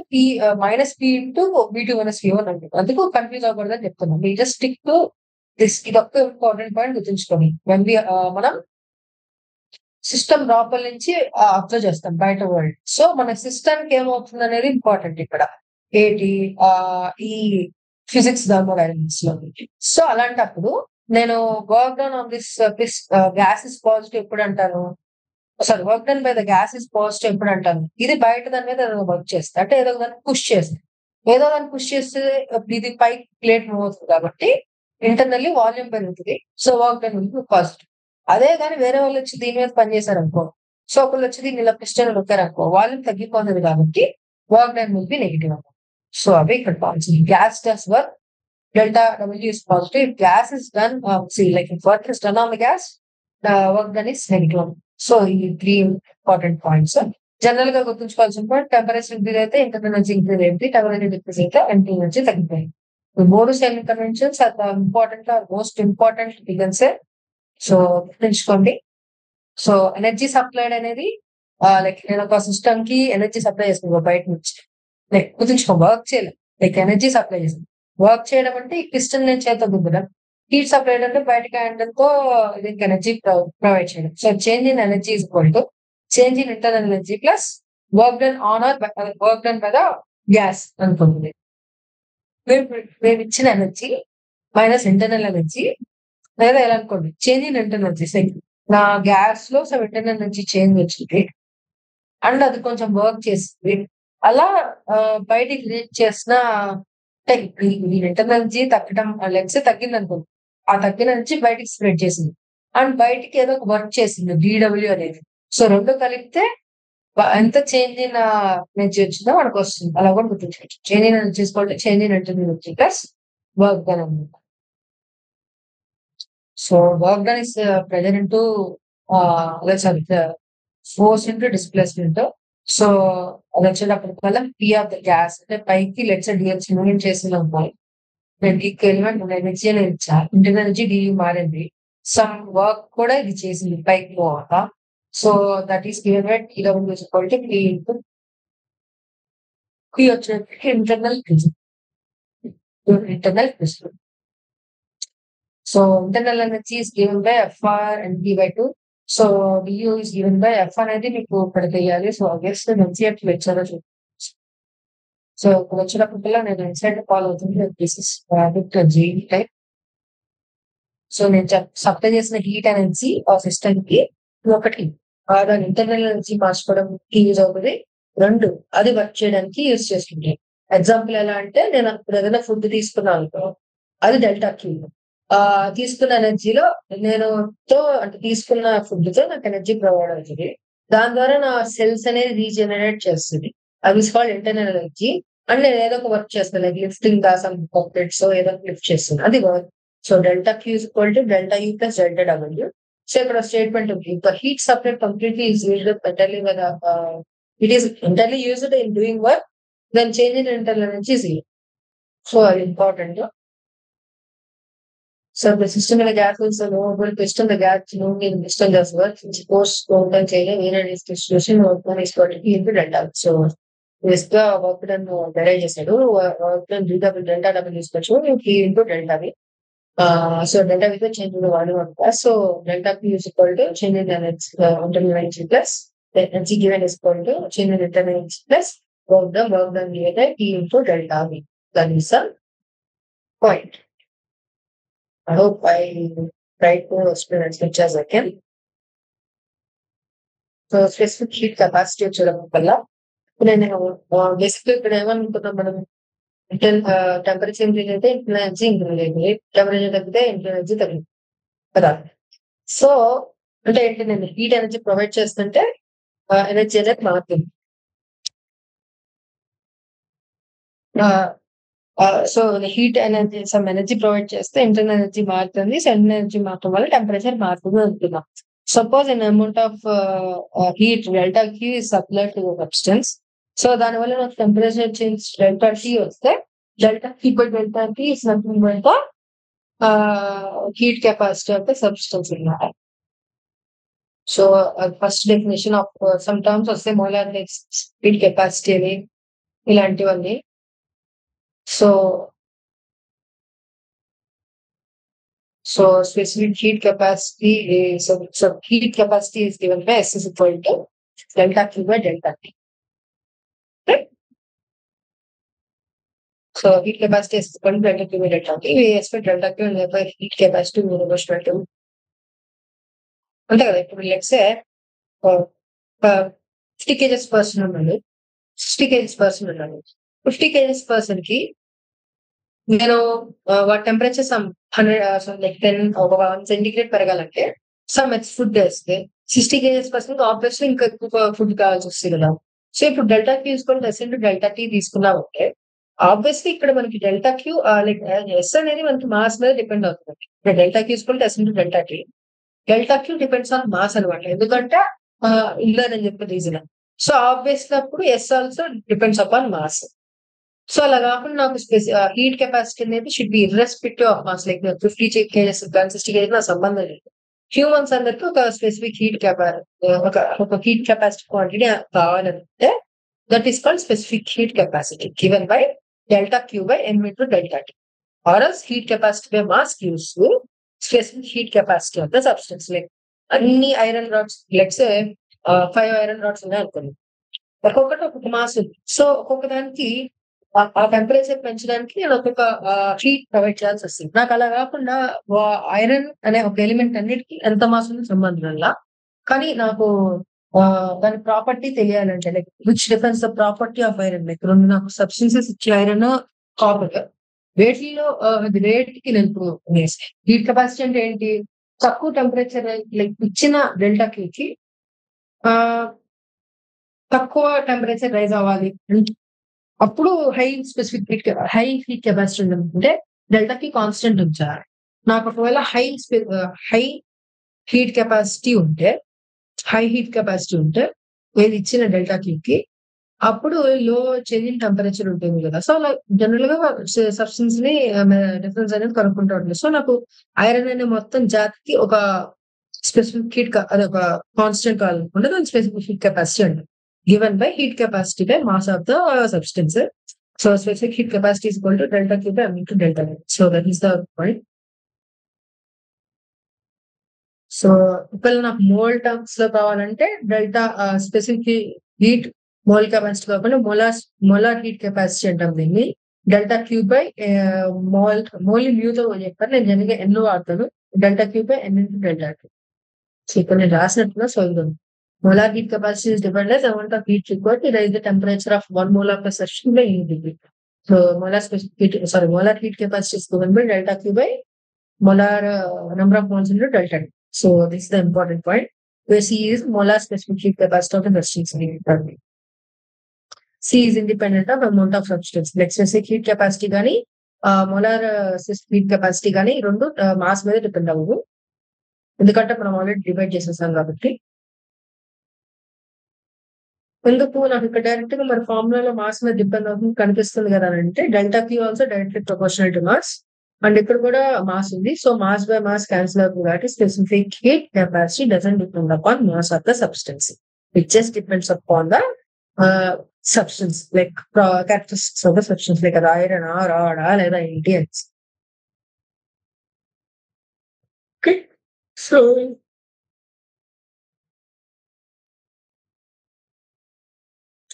minus P into V2 minus V1 అంటే అందుకు కన్ఫ్యూజ్ అవ్వకూడదని చెప్తున్నాం. మీ జస్ట్ స్టిక్ టు ఇదొక ఇంపార్టెంట్ పాయింట్ గుర్తుంచుకోండి. మనం సిస్టమ్ లోపల నుంచి అబ్జర్వ్ చేస్తాం బయట వరల్డ్. సో మన సిస్టమ్ కి ఏమవుతుంది అనేది ఇంపార్టెంట్ ఇక్కడ. ఏంటి ఈ ఫిజిక్స్ థర్మోడైనమిక్స్ లో. సో అలాంటప్పుడు నేను work done on this gas is positive ఎప్పుడు అంటాను? Sorry, work done by the gas is positive ఎప్పుడు అంటాను? ఇది బయట దాని మీద ఏదైనా వర్క్ చేస్తే, అంటే ఏదో దాన్ని పుష్ చేస్తే, ఏదో దాన్ని పుష్ చేస్తే ఇది పైకి ప్లేట్ మూవ్ అవుతుంది కాబట్టి ఇంటర్నల్లీ వాల్యూమ్ పెరుగుతుంది. So work done will be positive. అదే కానీ వేరే వాళ్ళు వచ్చి దీని మీద పనిచేశారు అనుకో, సో ఒకళ్ళు వచ్చి దీన్ని ఇలా పిస్టన్ నొక్కారు అనుకో, వాల్యూమ్ తగ్గిపోతుంది కాబట్టి work done will be negative. So అవి ఇక్కడ points. Gas does work, delta W is positive. If gas is done, like if work is done on the gas, work done is negative. So ఈ 3 ఇంపార్టెంట్ పాయింట్స్. జనరల్ గా గుర్తుంచుకోవాల్సిన పాయింట్, టెంపరేచర్ ఇంక్రీజ్ అయితే ఇంటర్నల్ ఎనర్జీ ఇంక్రీజ్ అయింది, టెంపరేచర్ డిక్రీజ్ అయితే ఎంట్రీ ఎనర్జీ తగ్గిపోయింది. ఈ 3 cell conventions important, most important figures. So గుర్తుంచుకోండి. సో ఎనర్జీ సప్లైడ్ అనేది లైక్ నేను ఒక సిస్టమ్ కి ఎనర్జీ సప్లై చేస్తున్నాను బయట నుంచి, లైక్ గుర్తుంచుకో, వర్క్ చేయలేదు, లైక్ ఎనర్జీ సప్లై చేస్తుంది. వర్క్ చేయడం అంటే ఈ పిస్టన్ నేను చేత గుద్దడం, హీట్ సప్లై అంటే బయటకి హ్యాండిల్ తో దీనికి ఎనర్జీ ప్రొవైడ్ చేయడం. So change in energy is equal to change in internal energy plus work done on or work done by the gas అనుకుంటుంది. మేము ఇచ్చిన ఎనర్జీ మైనస్ ఇంటర్నల్ ఎనర్జీ, లేదా ఎలా అనుకోండి, చేంజ్ ఇన్ ఇంటర్నల్ ఎనర్జీ. నా గ్యాస్ లో సమ్ ఇంటర్నల్ ఎనర్జీ చేంజ్ వచ్చింది అండ్ అది కొంచెం వర్క్ చేసింది. అలా బయటికి రీచ్ చేసిన ఇంటర్నల్ ఎనర్జీ తగ్గడం, లెగ్స్ తగ్గింది అనుకోండి, ఆ తగ్గిన నుంచి బయటికి స్ప్రెడ్ చేసింది అండ్ బయటికి ఏదో ఒక వర్క్ చేసింది డబ్ల్యూ అనేది. సో రెండు కలిపితే ఎంత చేంజ్ ఇన్ ఎనర్జీ వచ్చిందో మనకు వస్తుంది. అలా కూడా గుర్తించవచ్చు. Change in energy change in internal energy plus work done అనమాట. So work done is pressure into force into displacement. So అది వచ్చేటప్పటికల్లా పీ ఆఫ్ ద గ్యాస్ అంటే పైకి లెట్స్ డిఎక్స్ మూవ్మెంట్ చేసిన ఉన్నాయి. డీకి ఎలిమెంట్ ఎనర్జీ అనేది ఇచ్చా, ఇంటర్నల్ ఎనర్జీ డి మారింది, సమ్ వర్క్ కూడా ఇది చేసింది పైకి పోవాలా. So that is given by TW is equal to P into P వచ్చేటప్పటికి internal pressure. So internal energy is given by FR and P by 2. So DU is given by F అనేది మీకు ఇక్కడ తెలియాలి. సో ఆబ్వియస్ ఎనర్జీ అట్లా వచ్చారో చూడండి. సో ఇక్కడ వచ్చినప్పటికల్లా నేను ఇన్సైడ్ ఫాలో అవుతుంది this is G type. So నేను సప్లై చేసిన హీట్ ఎనర్జీ ఆ సిస్టమ్ కి ఒకటి దాని ఇంటర్నల్ ఎనర్జీ మార్చుకోవడం యూజ్ అవుతుంది, రెండు అది వర్క్ చేయడానికి యూజ్ చేస్తుంది. ఎగ్జాంపుల్ ఎలా అంటే, నేను ఇప్పుడు ఏదైనా ఫుడ్ తీసుకున్నాను, అది డెల్టా క్యూ. తీసుకున్న ఎనర్జీలో అంటే తీసుకున్న ఫుడ్ తో నాకు ఎనర్జీ ప్రొవైడ్ అవుతుంది. దాని ద్వారా నా సెల్స్ అనేది రీజనరేట్ చేస్తుంది. అది కాల్డ్ ఇంటర్నల్ ఎనర్జీ. అండ్ నేను ఏదో ఒక వర్క్ చేస్తాను, లైక్ లిఫ్టింగ్ సమ్ కాంక్రీట్స్ ఏదో లిఫ్ట్ చేస్తుంది, అది work. So delta Q is equal to delta U plus delta W. So ఇక్కడ స్టేట్మెంట్ ఉంది, the heat supply completely is used entirely by the it is entirely used in doing work, then change in internal energy is zero. So అది important. So the system in the gas is a movable piston. The gas moving in the piston does work. Which force total change in its distribution work done is quantity into delta. So this the work done derive చేసాడు. Work done delta W is equal to P into delta V. So delta V is change in the volume of gas. So delta P is equal to change in the internal energy plus the energy given is equal to change in internal energy plus work done divided P into delta V. That is the point. I hope I tried to explain as much as I can. So specific heat capacity వచ్చేటప్పటికల్లా నేను బేసిక్గా ఇక్కడ ఏమనుకుంటున్నాం, మనం టెంపరేచర్ ఇంక్రీజ్ అయితే ఇంటర్నల్ ఎనర్జీ ఇంక్రీజ్ అయింది, టెంపరేచర్ తగ్గితే ఇంటర్నల్ ఎనర్జీ తగ్గింది కదా. సో అంటే ఏంటి, నేను హీట్ ఎనర్జీ ప్రొవైడ్ చేస్తుంటే ఎనర్జీ అనేది మారుతుంది. So heat energy some energy provide చేస్తే ఇంటర్నల్ ఎనర్జీ మారుతుంది, ఇంటర్నల్ ఎనర్జీ మారడం వల్ల టెంపరేచర్ మారుతుంది అనుకున్నాం. Suppose in amount of heat delta Q is supplied to substance. So దానివల్ల నాకు టెంపరేచర్ చేంజ్ డెల్టా టీ వస్తే delta equal delta T is nothing but the heat capacity of the substance అన్నమాట. So first definition of some terms వస్తే మోలార్ హీట్ కెపాసిటీ అని ఇలాంటివన్నీ. So So specific heat capacity is so heat capacity is given by S is equal to delta Q by delta T. Right? So heat capacity is equal to delta Q by delta T. We expect delta Q and thereby heat capacity equal to అంటే కదా ఇప్పుడు లెట్స్ సే 50 kgs పర్సన్ ఉన్నాడు, 60 kgs పర్సన్ ఉన్నాడు. 50 kgs పర్సన్ కి నేను వాట్ టెంపరేచర్ సమ్ 100 లైక్ 10 ఒక 1 సెంటిగ్రేడ్ పెరగాలంటే సమ్ ఫుడ్ వేస్తే 60 kgs పర్సన్ ఆబ్వియస్లీ ఇంకా ఎక్కువ ఫుడ్ కావాల్సి వస్తుంది కదా. సో ఇప్పుడు డెల్టా క్యూ తీసుకొని ఎస్ ఇంటూ డెల్టా టీ తీసుకున్నామంటే ఆబ్వియస్లీ ఇక్కడ మనకి డెల్టా క్యూ లైక్ ఎస్ అనేది మనకి మాస్ మీద డిపెండ్ అవుతుంది. ఇప్పుడు డెల్టా క్యూ తీసుకుంటే S into delta T, delta Q depends on mass అనమాట. ఎందుకంటే ఇలా నేను చెప్పే రీజన్. సో ఆబ్వియస్లీ అప్పుడు S also depends upon mass. So అలా కాకుండా నాకు హీట్ కెపాసిటీ అనేది should be irrespective of mass. Like 50 kgs 60 kgs నా సంబంధం లేదు. హ్యూమన్స్ అందరికి ఒక స్పెసిఫిక్ ఒక హీట్ కెపాసిటీ క్వాంటిటీ కావాలంటే that is called specific heat capacity given by delta Q by N into delta T. Or else heat capacity by mass gives specific heat capacity of the substance. Like అన్ని iron rods let's 5 iron rods ఉన్నాయి అనుకోండి, ఒక్కొక్కటి ఒక్కొక్క మాస్ ఉంది. సో ఒక్కొక్క దానికి ఆ టెంపరేచర్ పెంచడానికి నేను ఒక్కొక్క హీట్ ప్రొవైడ్ చేయాల్సి వస్తుంది. నాకు అలా కాకుండా ఐరన్ అనే ఒక ఎలిమెంట్ అన్నిటికీ ఎంత మాస్ ఉందో సంబంధం వల్ల, కానీ నాకు దాని ప్రాపర్టీ తెలియాలంటే like which difference the property of iron. Like రెండు నాకు సబ్స్టెన్సెస్ ఇచ్చే ఐరన్ కాపర్ వేటిలో రేట్కి నేను హీట్ కెపాసిటీ అంటే ఏంటి, తక్కువ టెంపరేచర్ లైక్ ఇచ్చిన డెల్టా క్యూకి తక్కువ టెంపరేచర్ రైజ్ అవ్వాలి, అప్పుడు హై హీట్ కెపాసిటీ ఉంటే డెల్టాకి కాన్స్టెంట్ ఉంచాలి. నాకు ఒకవేళ హై హీట్ కెపాసిటీ ఉంటే ఏది ఇచ్చిన డెల్టా క్యూకి అప్పుడు లో చేంజింగ్ టెంపరేచర్ ఉంటుంది కదా. సో అలా జనరల్ గా సబ్స్టెన్స్ ని డిఫరెన్స్ అనేది కనుక్కుంటూ ఉంటుంది. సో నాకు ఐరన్ అనే మొత్తం జాతికి ఒక స్పెసిఫిక్ హీట్ అది ఒక కాన్స్టెంట్ కావాలనుకుంటే దాని స్పెసిఫిక్ హీట్ కెపాసిటీ అంటారు. Given by heat capacity by mass of the substance. So specific heat capacity is equal to delta Q by M into delta T. So that is the point. So ఇప్పుడు నాకు మోల్ టర్మ్స్ లో కావాలంటే delta specific heat mole capacity కాకుండా మోలార్ హీట్ కెపాసిటీ అంటాం దీన్ని. డెల్టా క్యూ బై మోల్ న్యూతో చెప్పాను, నేను జనరల్గా ఎన్ వాడతాను. Delta Q by N into delta T. So ఇక్కడ నేను రాసినట్టుగా చదువుతాను. Molar heat capacity is defined as amount of heat required to raise the temperature of 1 mole of a substance by unit degree. So molar heat capacity is given by delta Q by molar number of moles into delta T. So this is the important point. Where C is molar specific heat capacity of the substance. C is independent of amount of substance. Like specific heat capacity గానీ molar specific heat capacity గానీ రెండు మాస్ మీద డిపెండ్ అవ్వదు, ఎందుకంటే మనం ఆల్రెడీ డివైడ్ చేసేసాం కాబట్టి. ఎందుకు నాకు ఇక్కడ డైరెక్ట్ గా మరి ఫార్ములాలో మాస్ మీద డిపెండ్ అవుతుంది కనిపిస్తుంది కదా అని అంటే delta queue also directly proportional to mass, and ఇక్కడ కూడా మాస్ ఉంది. So mass by mass cancel అవుతుంది కాబట్టి specific heat capacity doesn't depend upon mass of the substance, it just depends upon the substance like characteristics of the substance, like అది ఐరన్ రాడా లేదా ఏంటి అని. So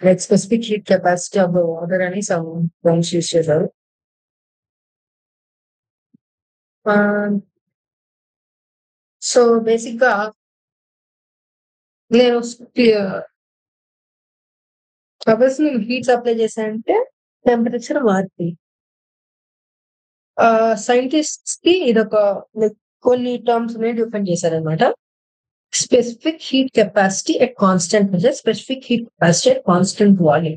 like specific heat capacity of the water అని some points యూస్ చేశారు. సో బేసిక్ గా నేను కవర్స్ ని హీట్ సప్లై చేశానంటే టెంపరేచర్ మారుతుంది. సైంటిస్ట్స్ కి ఇదొక కొన్ని టర్మ్స్ డిఫైన్ చేశారనమాట. Specific heat capacity at constant pressure, specific heat capacity at constant volume.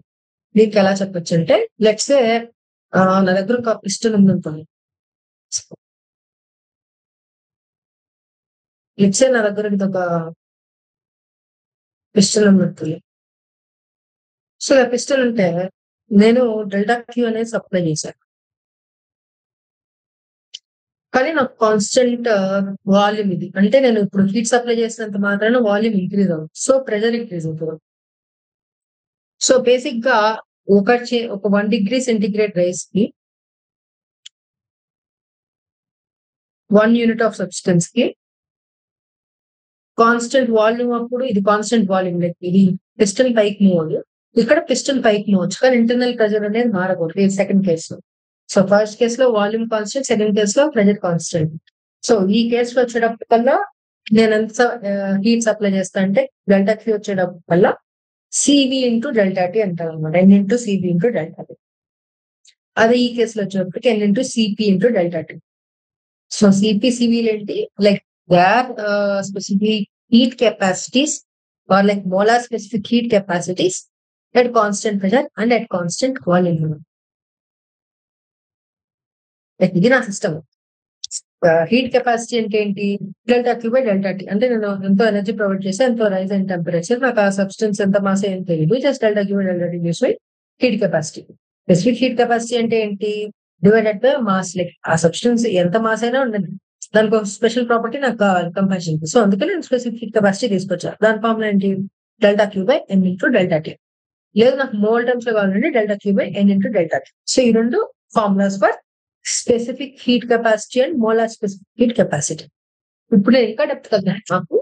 దీనికి ఎలా చెప్పొచ్చు అంటే లెట్స్ సే నా దగ్గర ఒక పిస్టన్ ఉందనుకోండి, లెట్స్ సే నా దగ్గర ఇది ఒక పిస్టన్ ఉందనుకోండి. సో ఆ పిస్టన్ ఉంటే నేను డెల్టా క్యూ అనేది సప్లై చేశాను, కానీ నాకు కాన్స్టెంట్ వాల్యూమ్ ఇది అంటే నేను ఇప్పుడు హీట్ సప్లై చేసినంత మాత్రాన వాల్యూమ్ ఇంక్రీజ్ అవుతుంది, సో ప్రెషర్ ఇంక్రీజ్ అవుతుంది. సో బేసిక్ గా ఒక 1 degree సెంటిగ్రేడ్ రైస్ కి 1 యూనిట్ ఆఫ్ సబ్స్టెన్స్ కి కాన్స్టెంట్ వాల్యూమ్ అప్పుడు ఇది కాన్స్టెంట్ వాల్యూమ్, లైక్ ఇది పిస్టన్ పైకి మూవ్ అవ్వదు, ఇక్కడ పిస్టన్ పైకి మూవ్ వచ్చు, కానీ ఇంటర్నల్ ప్రెజర్ అనేది మారకూడదు. ఇది సెకండ్ కేసులో. సో ఫస్ట్ కేసులో వాల్యూమ్ కాన్స్టెంట్, సెకండ్ కేసులో ప్రెజర్ కాన్స్టెంట్. సో ఈ కేసులో వచ్చేటప్పటికల్లా నేను ఎంత హీట్ సప్లై చేస్తా అంటే డెల్టా క్యూ వచ్చేటప్పటికల్లా సివి ఇంటూ డెల్టా టీ అంటారు అనమాట. N into Cv into delta T. అదే ఈ కేసులో వచ్చేటప్పటికి N into Cp into delta T. So Cp సివిలు ఏంటి, like they are specific heat capacities or like molar specific heat capacities at constant pressure and at constant volume. Like ఇది నా సిస్టమ్. హీట్ కెపాసిటీ అంటే ఏంటి, delta Q by delta tea. అంటే నేను ఎంతో ఎనర్జీ ప్రొవైడ్ చేస్తే ఎంతో రైజ్ అయిన టెంపరేచర్, నాకు ఆ సబ్స్టెన్స్ ఎంత మాస్ ఏం తెలియదు, just delta Q by delta tea use by heat capacity. Specific heat capacity అంటే ఏంటి, డివైడెడ్ బై మాస్. లైక్ ఆ సబ్స్టెన్స్ ఎంత మాస్ అయినా ఉండండి, దానికి ఒక స్పెషల్ ప్రాపర్టీ నాకు కావాలి కంపారిజన్. సో అందుకే నేను స్పెసిఫిక్ హీట్ కెపాసిటీ తీసుకొచ్చాను. దాని ఫార్ములా ఏంటి, delta Q by N into delta T. లేదు నాకు మోల్ టర్మ్స్ లో కావాలంటే delta Q by N into delta T. So ఈ రెండు formulas for specific heat capacity and molar specific heat capacity. ఇప్పుడు నేను ఇంకా డెప్త్ కదా, నాకు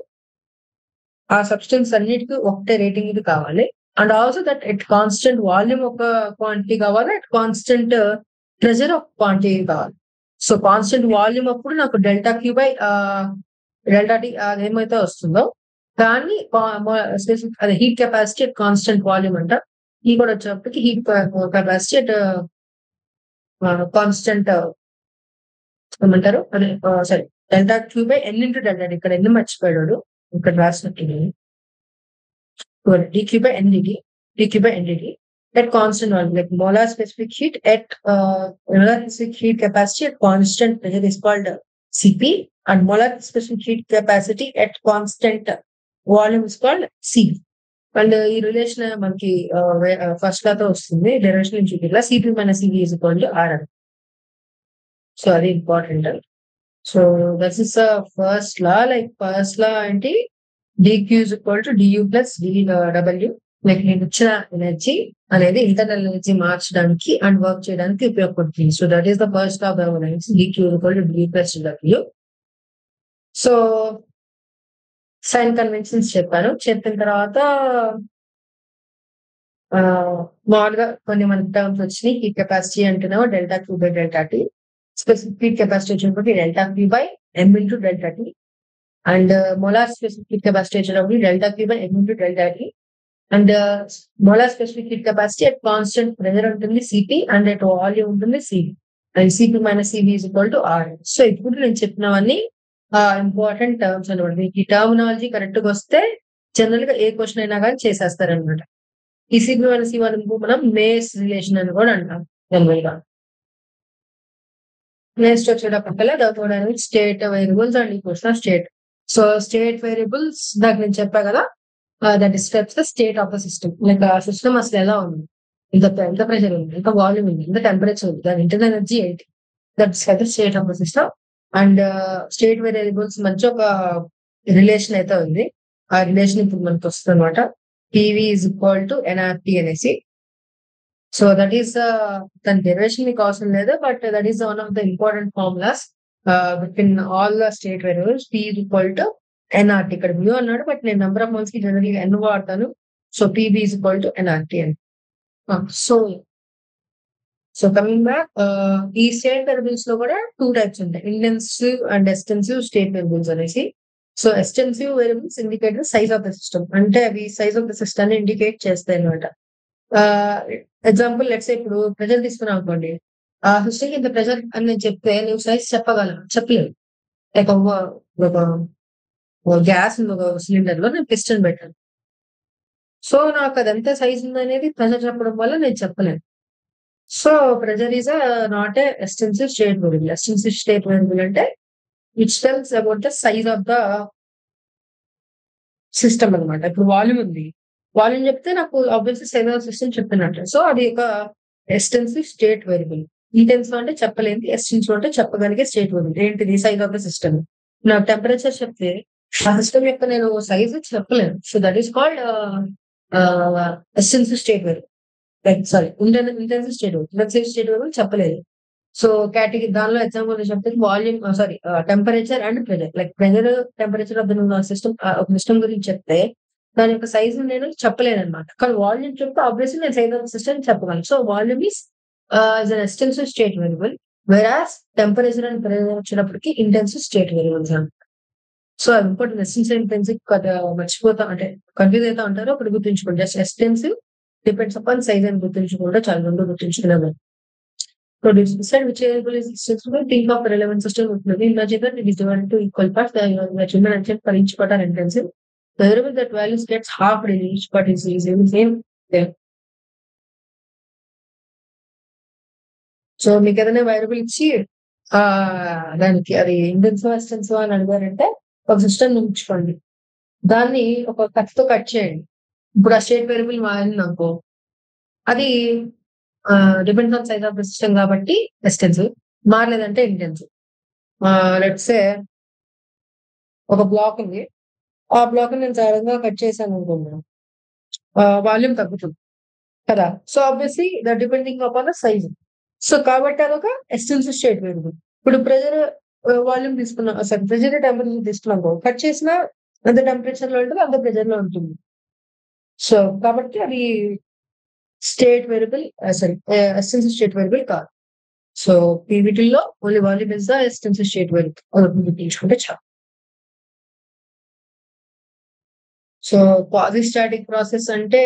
ఆ సబ్స్టెన్స్ అన్నిటికీ ఒకటే రేటింగ్ ఇది కావాలి, and also that at constant volume ఒక క్వాంటిటీ కావాలి, అట్ కాన్స్టెంట్ ప్రెషర్ ఒక క్వాంటిటీ కావాలి. సో కాన్స్టెంట్ వాల్యూమ్ అప్పుడు నాకు delta Q by delta T అదేమైతే వస్తుందో, కానీ స్పెసిఫిక్ అదే heat capacity at constant volume అంట. ఈ కూడా వచ్చేటప్పటికి హీట్ కెపాసిటీ అట్ కాన్స్టెంట్ ఏమంటారు అదే sorry delta Q by N into delta T. ఇక్కడ ఎన్ని మర్చిపోయాడు, ఇక్కడ రాసినట్టు dq by ndt, dq by ndt at constant volume, like molar specific heat at molar specific heat capacity at constant pressure is called Cp, and molar specific heat capacity at constant volume is called Cv. And ఈ రిలేషన్ మనకి ఫస్ట్ లాతో వస్తుంది, డైరెక్షన్ నుంచి ఇలా Cp minus Cv is equal to Rn. So అది important. So that is first law. Like first law అంటే dq is equal to du plus dw. Like నేను ఇచ్చిన ఎనర్జీ అనేది ఇంటర్నల్ ఎనర్జీ మార్చడానికి అండ్ వర్క్ చేయడానికి ఉపయోగపడుతుంది. So that is the first of thermodynamics, dq is equal to du plus dw. So sign conventions చెప్పాను. చెప్పిన తర్వాత మామూలుగా కొన్ని మన టర్మ్స్ వచ్చినాయి. హీట్ కెపాసిటీ అంటున్నావు delta Q by delta T. Specific heat capacity వచ్చినప్పుడు delta Q by M into delta T. And molar specific heat capacity వచ్చినప్పుడు delta Q by M into delta T. And molar specific heat capacity at constant pressure ఉంటుంది Cp, అండ్ అట్ వాల్యూమ్ ఉంటుంది Cv, and Cp minus Cv is equal to R. So ఇప్పుడు నేను చెప్పినవన్నీ ఇంపార్టెంట్ టర్మ్స్ అనమాట. మీకు ఈ టర్మినాలజీ కరెక్ట్ గా వస్తే జనరల్ గా ఏ క్వశ్చన్ అయినా కానీ చేసేస్తారనమాట. ఈ Cp మైనస్ Cv మనం మేస్ రిలేషన్ అని కూడా అంటాం జనరల్ గా. నెక్స్ట్ వచ్చేటప్పటికల్లా thermodynamics state variables and equation of state. So state variables దాకా నేను చెప్పా కదా, that describes the state of the system. Like ఆ సిస్టమ్ అసలు ఎలా ఉంది, ఎంత ప్రెషర్ ఉంది, ఎంత వాల్యూమ్ ఉంది, ఎంత టెంపరేచర్ ఉంది, దాని ఇంటర్నల్ ఎనర్జీ ఏంటి, that describes the state of the system. And state variables మధ్య ఒక రిలేషన్ అయితే ఉంది. ఆ రిలేషన్ ఇప్పుడు మనకు వస్తుంది అనమాట. PV is equal to NRT అనేసి. సో దట్ ఈస్ దాని డెరివేషన్ మీకు అవసరం లేదు, but that is one of the important formulas between all the state variables. P is equal to NRT. ఇక్కడ మ్యూ అన్నాడు, బట్ నేను నెంబర్ ఆఫ్ మోల్స్ కి జనరల్ గా ఎన్ వాడతాను. So PV is equal to NRT అని. సో కమింగ్ బ్యాక్, ఈ స్టేట్ వేరియబుల్స్ లో కూడా 2 టైప్స్ ఉంటాయి, intensive and extensive state variables అనేసి. So extensive variables indicate the size of the system, అంటే అవి సైజ్ ఆఫ్ ద సిస్టమ్ ని ఇండికేట్ చేస్తాయి అనమాట. ఎగ్జాంపుల్ లెట్స్ ఇప్పుడు ప్రెజర్ తీసుకున్నాం అనుకోండి, ఆ సిస్టమ్ ఇంత ప్రెజర్ అని నేను చెప్తే నువ్వు సైజ్ చెప్పలేవు. లైక్ ఒక గ్యాస్ ఉంది, ఒక సిలిండర్ లో నేను పిస్టన్ పెట్టాను. సో నాకు అది ఎంత సైజ్ ఉంది అనేది ప్రెజర్ చెప్పడం వల్ల నేను చెప్పలేను. So pressure is not a extensive state variable. Extensive state variable అంటే it tells about the size of the system అనమాట. ఇప్పుడు వాల్యూమ్ ఉంది, వాల్యూమ్ చెప్తే నాకు ఆబ్వియస్లీ సైజ్ ఆఫ్ సిస్టమ్ చెప్పినట్టు. సో అది ఒక ఎక్స్టెన్సివ్ స్టేట్ వేరియబుల్. ఇంటెన్సివ్ అంటే చెప్పలేంది, ఎక్స్టెన్సివ్ అంటే చెప్పగలిగే స్టేట్ వేరియబుల్. ఏంటిది, సైజ్ ఆఫ్ ద సిస్టమ్. నాకు టెంపరేచర్ చెప్తే ఆ సిస్టమ్ యొక్క నేను సైజ్ చెప్పలేను. So that is called extensive state variable. Like sorry intensive state variable. State variable చెప్పలేదు. సో కేటగిరీ దానిలో ఎగ్జాంపుల్ చెప్తే volume sorry temperature and pressure. Like pressure, temperature of the system ఒక సిస్టమ్ గురించి చెప్తే దాని యొక్క సైజ్ నేను చెప్పలేనన్నమాట. కానీ వాల్యూమ్ చెప్తే ఆబ్వియస్లీ నేను సైజ్ ఆఫ్ సిస్టమ్ చెప్పగలను. So volume is is an extensive state variable. వెరాస్ temperature and pressure వచ్చినప్పటికి ఇంటెన్సివ్ స్టేట్ వేరియబుల్స్ అంట. సో అది ఇంపార్టెంట్. ఎస్టెన్సివ్ ఇంటెన్సివ్ మర్చిపోతా అంటే కన్ఫ్యూజ్ అవుతా ఉంటారు. ఒకటి గుర్తుంచుకోండి, just extensive depends upon size అని గుర్తుంచుకుంటే చాలా, రెండు గుర్తుంచుకునేది. So decide which variable is extensible, think of the relevant system with the imagine that it is divided into equal parts. The children and check for each part are intensive. The variable that values gets half in each part is the same there. So మీకు ఏదైనా వేరియబుల్ ఇచ్చి దానికి అది ఇంటెన్సివ్ ఎక్స్టెన్సివ్ అని అడిగారంటే ఒక సిస్టమ్ ఉంచుకోండి, దాన్ని ఒక కత్తో కట్ చేయండి. ఇప్పుడు ఆ స్టేట్ వేరియబుల్ మారింది అనుకో, అది depends on size of the system కాబట్టి ఎక్స్టెన్సివ్, మారలేదంటే ఇంటెన్సివ్. లెట్స్ సే ఒక బ్లాక్ ఉంది, ఆ బ్లాక్ నేను సడన్గా కట్ చేశాను అనుకుంటున్నాను, వాల్యూమ్ తగ్గుతుంది కదా. So obviously the depending upon the size. So కాబట్టి అదొక ఎక్స్టెన్సివ్ స్టేట్ వేరియబుల్. ఇప్పుడు ప్రెజర్ వాల్యూమ్ తీసుకున్నాం, సారీ ప్రెజర్ టెంపరేచర్ తీసుకున్నాం, కట్ చేసినా అంత టెంపరేచర్ లో ఉంటుంది, అంత ప్రెజర్ లో ఉంటుంది. సో కాబట్టి అది state variable, sorry extensive state variable కాదు. సో వీటిల్లో only volume is the extensive state variable తీసుకుంటే చాలు. సో పాజిస్టాటిక్ ప్రాసెస్ అంటే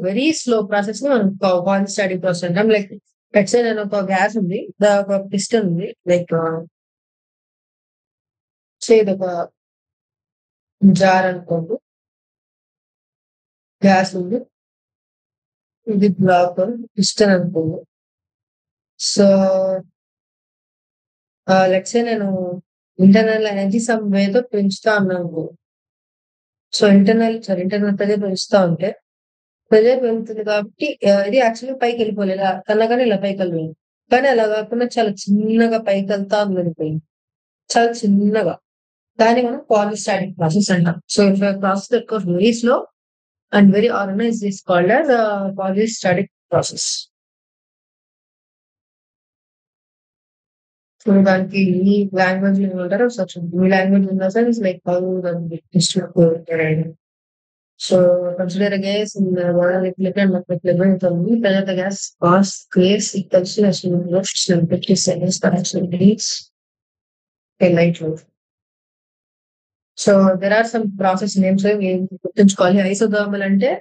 వెరీ స్లో ప్రాసెస్ ని మనం పాజిస్టాటిక్ ప్రాసెస్ అంటాం. లైక్ లెట్స్ సే నేను ఒక గ్యాస్ ఉంది, ఒక పిస్టన్ ఉంది, లైక్ ఇది ఒక జార్ అనుకోండి, గ్యాస్ ఉంది, ఇది బ్లాక్, పిస్టన్ అనుకోండి. సో లెట్స్ సే నేను ఇంటర్నల్ ఎనర్జీ సమ్ వేతో పెంచుతా అన్నాను. సో ఇంటర్నల్ ప్రెజర్ పెంచుతా ఉంటే ప్రెజర్ పెరుగుతుంది కాబట్టి ఇది యాక్చువల్లీ పైకి వెళ్ళిపోలేదు, కన్నా ఇలా పైకి వెళ్ళిపోయింది. కానీ అలా కాకుండా చాలా చిన్నగా పైకి వెళ్తా వెళ్ళిపోయింది, చాలా చిన్నగా. దాన్ని మనం పాలిస్టాటిక్ ప్రాసెస్ అంటాం. So if process that goes very slow and very organized is called as polystatic process. So దానికి ఈ లాంగ్వేజ్ ఏమంటారు, సచ్ ఈ language in the sense like how the district. So consider a gas in the water liquid and liquid from me, whether the gas was gas equals to as you 50 seconds per degrees a light load. So there are some process names గుర్తుంచుకోవాలి. ఐసోథర్మల్ అంటే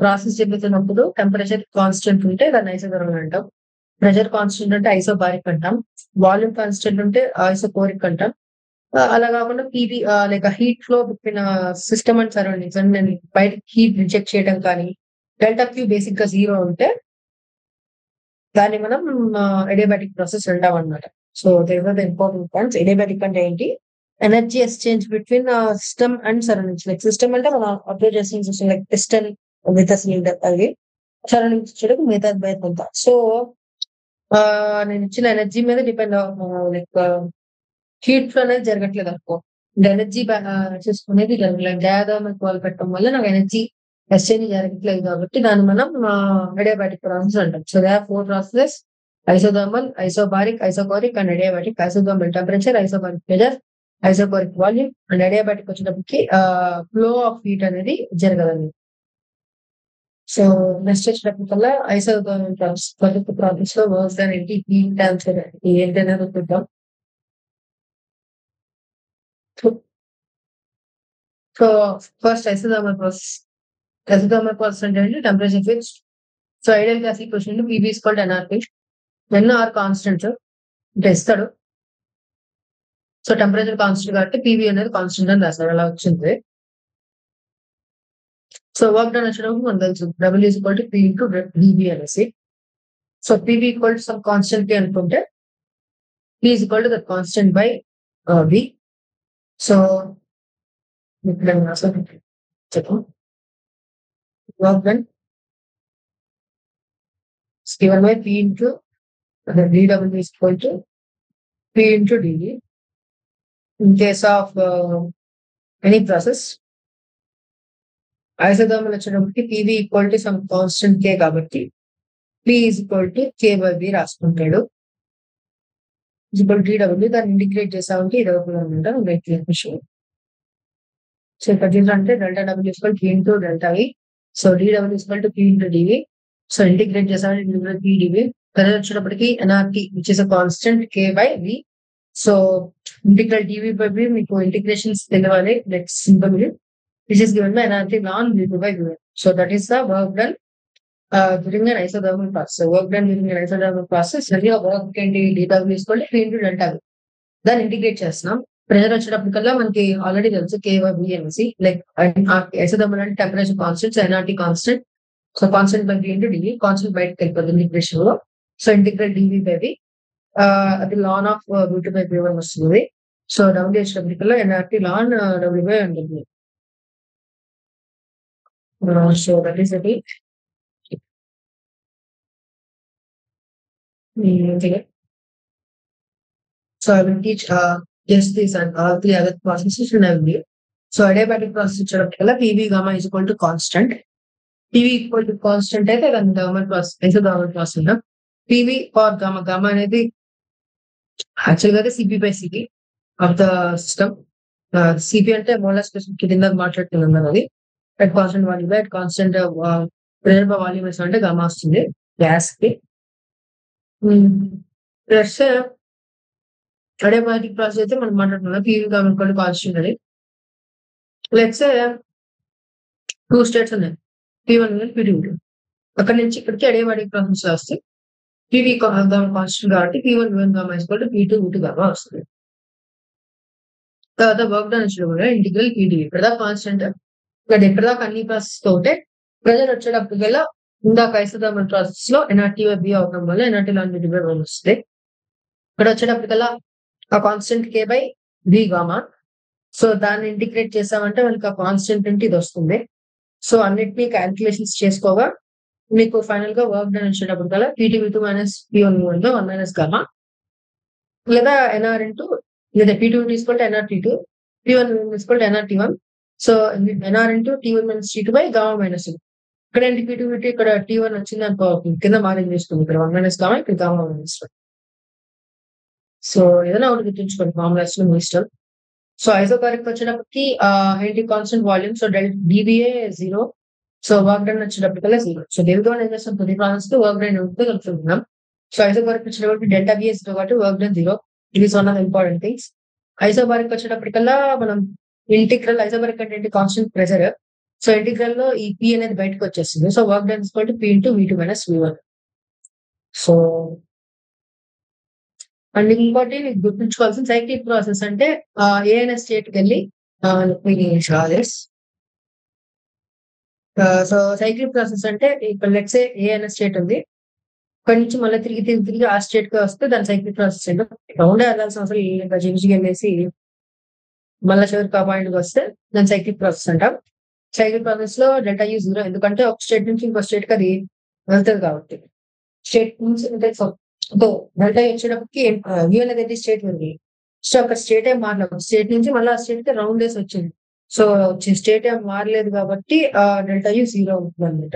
ప్రాసెస్ చెబుతున్నప్పుడు టెంపరేచర్ కాన్స్టెంట్ ఉంటే దాన్ని ఐసోథర్మల్ అంటాం. ప్రెషర్ కాన్స్టెంట్ అంటే ఐసోబారిక్ అంటాం. వాల్యూమ్ కాన్స్టెంట్ ఉంటే ఐసోకోరిక్ అంటాం. అలా కాకుండా PV like heat flow between system and surroundings అంటే నేను బయట హీట్ రిజెక్ట్ చేయడం కానీ, డెల్టా క్యూ బేసిక్ గా 0 ఉంటే దాన్ని మనం ఎడియాబాటిక్ ప్రాసెస్ అంటాం అనమాట. So there are the important points. Adiabatic అంటే ఏంటి, energy exchange between system and surroundings. Like system అంటే మనం అబ్జర్వ్ చేసిన system like piston with cylinder, అది సరౌండింగ్స్ వచ్చేటప్పుడు మిగతా బయట అంతా. సో నేను ఇచ్చిన ఎనర్జీ మీద డిపెండ్ లైక్ హీట్ ఫ్లో అనేది జరగట్లేదు అనుకో, ఎనర్జీ చేసుకునేది జరగలేదు. డయాథర్మల్ వాల్ పెట్టడం వల్ల నాకు ఎనర్జీ ఎక్స్చేంజ్ జరగట్లేదు కాబట్టి దాన్ని మనం ఎడియాబాటిక్ ప్రాసెస్ అంటాం. So they are 4 processes: isothermal, isobaric, isochoric and adiabatic. Isothermal temperature, isobaric pressure, isochoric volume and adiabatic వచ్చేటప్పటికి ఫ్లో ఆఫ్ హీట్ అనేది జరగదండి. సో నెక్స్ట్ వచ్చేటప్పటికల్లా ఐసోథర్మల్ ప్రాసెస్ లో వర్క్స్ అనేది హీట్ ట్రాన్స్ఫర్ ఏంటనేది చూద్దాం. So first isothermal process. Isothermal process అంటే temperature fixed. So ideal gas equation PV is equal to NRP. NR constant అంటే ఇస్తాడు. సో టెంపరేచర్ కాన్స్టెంట్ కాబట్టి PV అనేది కాన్స్టెంట్ అని రాస్తాడు, అలా వచ్చింది. సో వర్క్ డన్ వచ్చేటప్పుడు మనకు తెలుసు W is equal to P into dV అనేసి. So PV equal to some constant అనుకుంటే P is equal to that constant by V. So ఇక్కడ చెప్పు work done is given by P into dW is equal to P into dV. In case of any process, isothermal వచ్చేటప్పటికి PV equal to some constant K కాబట్టి P is equal to K by V రాసుకుంటాడు. ఈక్వల్ టీడబ్ల్యూ దాన్ని ఇంటిగ్రేట్ చేసామంటే ఇది అవుతుంది అనమాట విషయం. సో ఇక్కడ చూసారంటే delta W equal P into delta V. So d W equal to P into d V. So integrate చేసామంటే పీ డివి. ప్రెజర్ వచ్చేటప్పటికి N R T which is a constant K by V. So integral d V by V మీకు ఇంటిగ్రేషన్స్ తెలియాలి. Let's simple which is given by NRT non V by V. So that is the work done during an isothermal process. So work done during an isothermal process, సరిగా వర్క్ ఏంటి డీడబ్ల్యూ తీసుకోండి పీ ఇంటూ డెల్టా వి. దాన్ని ఇంటిగ్రేట్ చేస్తున్నాం. ప్రెజర్ వచ్చేటప్పటికల్లా మనకి ఆల్రెడీ తెలుసు కే బై వి అనేసి. లైక్ ఐసోథర్మల్ అంటే temperature constant, so N R T constant. So constant by V into d V. Constant బయటకు వెళ్ళిపోతుంది ఇంటిగ్రేషన్ లో. So integrate d V by V. అది ln of V2 by V1 వస్తుంది. సో డబ్ల్యూ వచ్చేటప్పటికల్లా ఎన్ఆర్టీ లాన్ డబ్ల్యూ బై ఉంటుంది. సో దట్ ఈస్ అది. So I will teach just this and all three other processes in a video. So adiabatic process వచ్చేటప్పటికల్లా PV gamma is equal to constant. PV equal to constant అయితే అది థర్మల్ ప్రాసెస్, ఐసోథర్మల్ ప్రాసెస్ ఉంటాం. PV for gamma, gamma అనేది యాక్చువల్గా అయితే CP by CP of the system. CP అంటే మోలార్ స్పెసిఫిక్ కింద మాట్లాడుతున్నాం అది. At constant value by at constant pressure by volume అంటే గామా వస్తుంది గ్యాస్ కి. ప్లస్ అడియాబాటిక్ ప్రాసెస్ అయితే మనం మాట్లాడుతున్నాం PV gamma equal to constant అని. లెట్స్ టూ స్టేట్స్ ఉన్నాయి, P1 P2. అక్కడ నుంచి ఇక్కడికి అడియాబాటిక్ ప్రాసెస్ వస్తే PV gamma కాన్స్టెంట్ కాబట్టి P1 gamma is equal to P2 gamma వస్తుంది. తర్వాత వర్క్ డన్ వచ్చేటప్పుడు ఇంటిగ్రల్ PdV ఇక్కడ కాన్స్టెంట్. ఇక్కడ ఎక్కడదాకా అన్ని ప్రాసెస్ తోటే ప్రెజర్ వచ్చేటప్పటికల్లా ఇందాక ఐసోథర్మల్ ప్రాసెస్ లో ఎన్ఆర్టీ బై బి అవడం వల్ల ఎన్ఆర్టీ లాన్ V2 బై 1 వస్తుంది. ఇక్కడ వచ్చేటప్పటికల్లా ఆ constant K by V gamma. So దాన్ని ఇంటిగ్రేట్ చేసామంటే మనకి ఆ కాన్స్టెంట్ అంటే ఇది వస్తుంది. సో అన్నిటినీ క్యాల్కులేషన్స్ చేసుకోగా మీకు ఫైనల్ గా వర్క్ డన్ వచ్చేటప్పటికల్లా P2V2 minus P1 1 minus gamma, లేదా ఎన్ఆర్ ఇంటూ లేదా P2 తీసుకుంటే ఎన్ఆర్టీ2, P1 తీసుకుంటే N R T one. So N R into T1 minus T2 by gamma minus. ఇక్కడ ఏంటి P2V2 ఇక్కడ T1 వచ్చింది అనుకో కింద మార్జిన్ చేసుకుంది. ఇక్కడ 1 మైనస్ గామా, ఇక్కడ గామా మైనస్ 1. సో ఏదైనా ఒకటి గుర్తుంచుకోండి ఫార్ములాస్ లో మీ ఇష్టం. సో ఐసోబారిక్ వచ్చేటప్పటికి ఏంటి కాన్స్టెంట్ వాల్యూమ్. సో డిబిఏ 0. సో వర్క్ డన్ వచ్చేటప్పటికల్లా 0. సో దేనితో ఏం చేస్తాం ప్రతి ప్రాసెస్ తో వర్క్ డన్ ఉంటే కలుపుతున్నాం. సో ఐసోబారిక్ వచ్చేటప్పటికి డెల్టా బిఏ 0 కాబట్టి work done 0. It is one of important things. Isobaric వచ్చేటప్పటికల్లా మనం ఇంటిగ్రల్ ఐసోబారిక్ అంటే కాన్స్టెంట్ ప్రెజర్. సో ఇంటిగ్రల్ లో ఈ P అనేది బయటకు వచ్చేస్తుంది. So work done equal to P into V2 minus V1. So and ఇంకోటి గుర్తుంచుకోవాల్సిన సైక్లిక్ ప్రాసెస్ అంటే ఏ అనే స్టేట్కి వెళ్ళి సో సైక్లిక్ ప్రాసెస్ అంటే ఇప్పుడు లెట్స్ ఏ అనే స్టేట్ ఉంది, ఇక్కడ నుంచి మళ్ళీ తిరిగి ఆ స్టేట్ కి వస్తే దాని సైక్లిక్ ప్రాసెస్ ఏంటో రౌండ్ వెళ్ళాల్సిన అవసరం ఇంకా జింజికి వెళ్ళేసి మళ్ళీ చివరికి ఆ పాయింట్ వస్తే దాని సైక్లిక్ ప్రాసెస్ అంటాం. సైక్లిక్ ప్రాసెస్ లో డెల్టా యూ 0, ఎందుకంటే ఒక స్టేట్ నుంచి ఇంకో స్టేట్ కి అది వెళ్తుంది కాబట్టి. స్టేట్ నుంచి డెల్టా వచ్చేటప్పటికి వ్యూ అనేది స్టేట్ ఉంది. సో అక్కడ స్టేట్ ఏం మారలేదు, స్టేట్ నుంచి మళ్ళీ ఆ స్టేట్ కి రౌండ్ వేసి వచ్చింది. సో స్టేట్ ఏం మారలేదు కాబట్టి డెల్టా యూ 0 అవుతుంది అనమాట.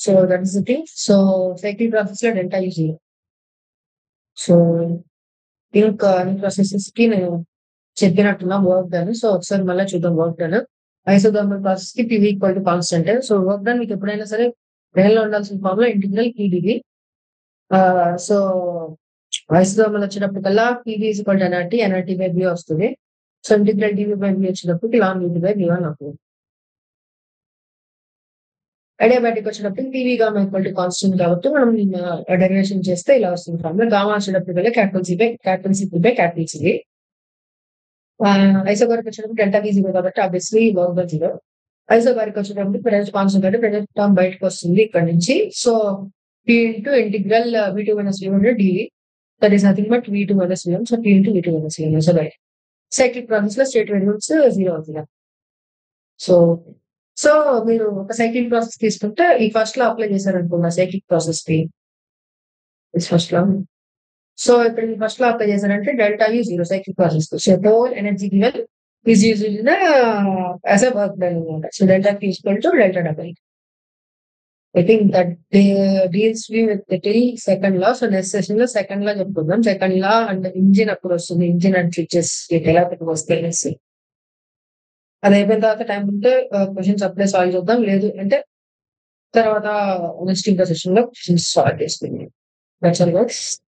So that is the thing. So cyclic process లో డెల్టా యూ 0. సో ఇంకా అన్ని ప్రాసెసెస్ కి నేను చెప్పినట్టున్నా వర్క్ డన్. సో ఒకసారి మళ్ళీ చూద్దాం వర్క్ డన్. ఐసోథర్మల్ ప్రాసెస్ కి PV equal to constant. So work done మీకు ఎప్పుడైనా సరే రేల్లో ఉండాల్సిన formula integral PdV. So isothermal వచ్చేటప్పటికల్లా PV is equal to N R T by V వస్తుంది. So integral DV by V వచ్చేటప్పటికి లాన్ V2 బై V1 అవుతుంది. అడియాబాటిక్ వచ్చినప్పుడు PV gamma equal to constant కాబట్టి మనం డెరివేషన్ చేస్తే ఇలా వస్తుంది ఫార్ములా. గామా వచ్చేటప్పటికల్లా capital C by capital C. Isobaric వచ్చేటప్పుడు డెల్టా V 0 కాబట్టి ఆబ్వియస్లీ వర్క్ డన్ 0. ఐసోబారిక్ వచ్చేటప్పుడు ప్రెజర్ కాన్స్టెంట్ అంటే ప్రెజర్ టర్మ్ బయటకు వస్తుంది ఇక్కడ నుంచి. So P into integral V2 minus V1 dV, that is nothing but V2 minus V1. So P into V2 minus V1. So బయట సైక్లిక్ ప్రాసెస్ లో స్టేట్ వేరియబుల్స్ 0 అవుతుంది. సో మీరు ఒక సైక్లిక్ ప్రాసెస్ తీసుకుంటే ఈ ఫస్ట్ లో అప్లై చేశారనుకున్నా సైక్లిక్ ప్రాసెస్ కి ఫస్ట్ లో. సో ఇక్కడ ఫస్ట్ లో అప్లై చేశారంటే delta U 0 cyclic process. So whole energy given is used as a work done అనమాట. So delta equal to delta double. I think that deals with till second law. So next session లో సెకండ్ లా చెప్పుకుందాం. సెకండ్ లా అండ్ ఇంజిన్ అప్పుడు వస్తుంది. ఇంజిన్ అండ్ స్విచెస్ ఎలా వస్తాయి అనేసి. అది అయిపోయిన తర్వాత టైం ఉంటే క్వశ్చన్స్ అప్పుడే సాల్వ్ చేద్దాం. లేదు అంటే తర్వాత నెక్స్ట్ ఇంకా సెషన్ లో క్వశ్చన్స్ సాల్వ్ చేసుకుందాం. That's all guys.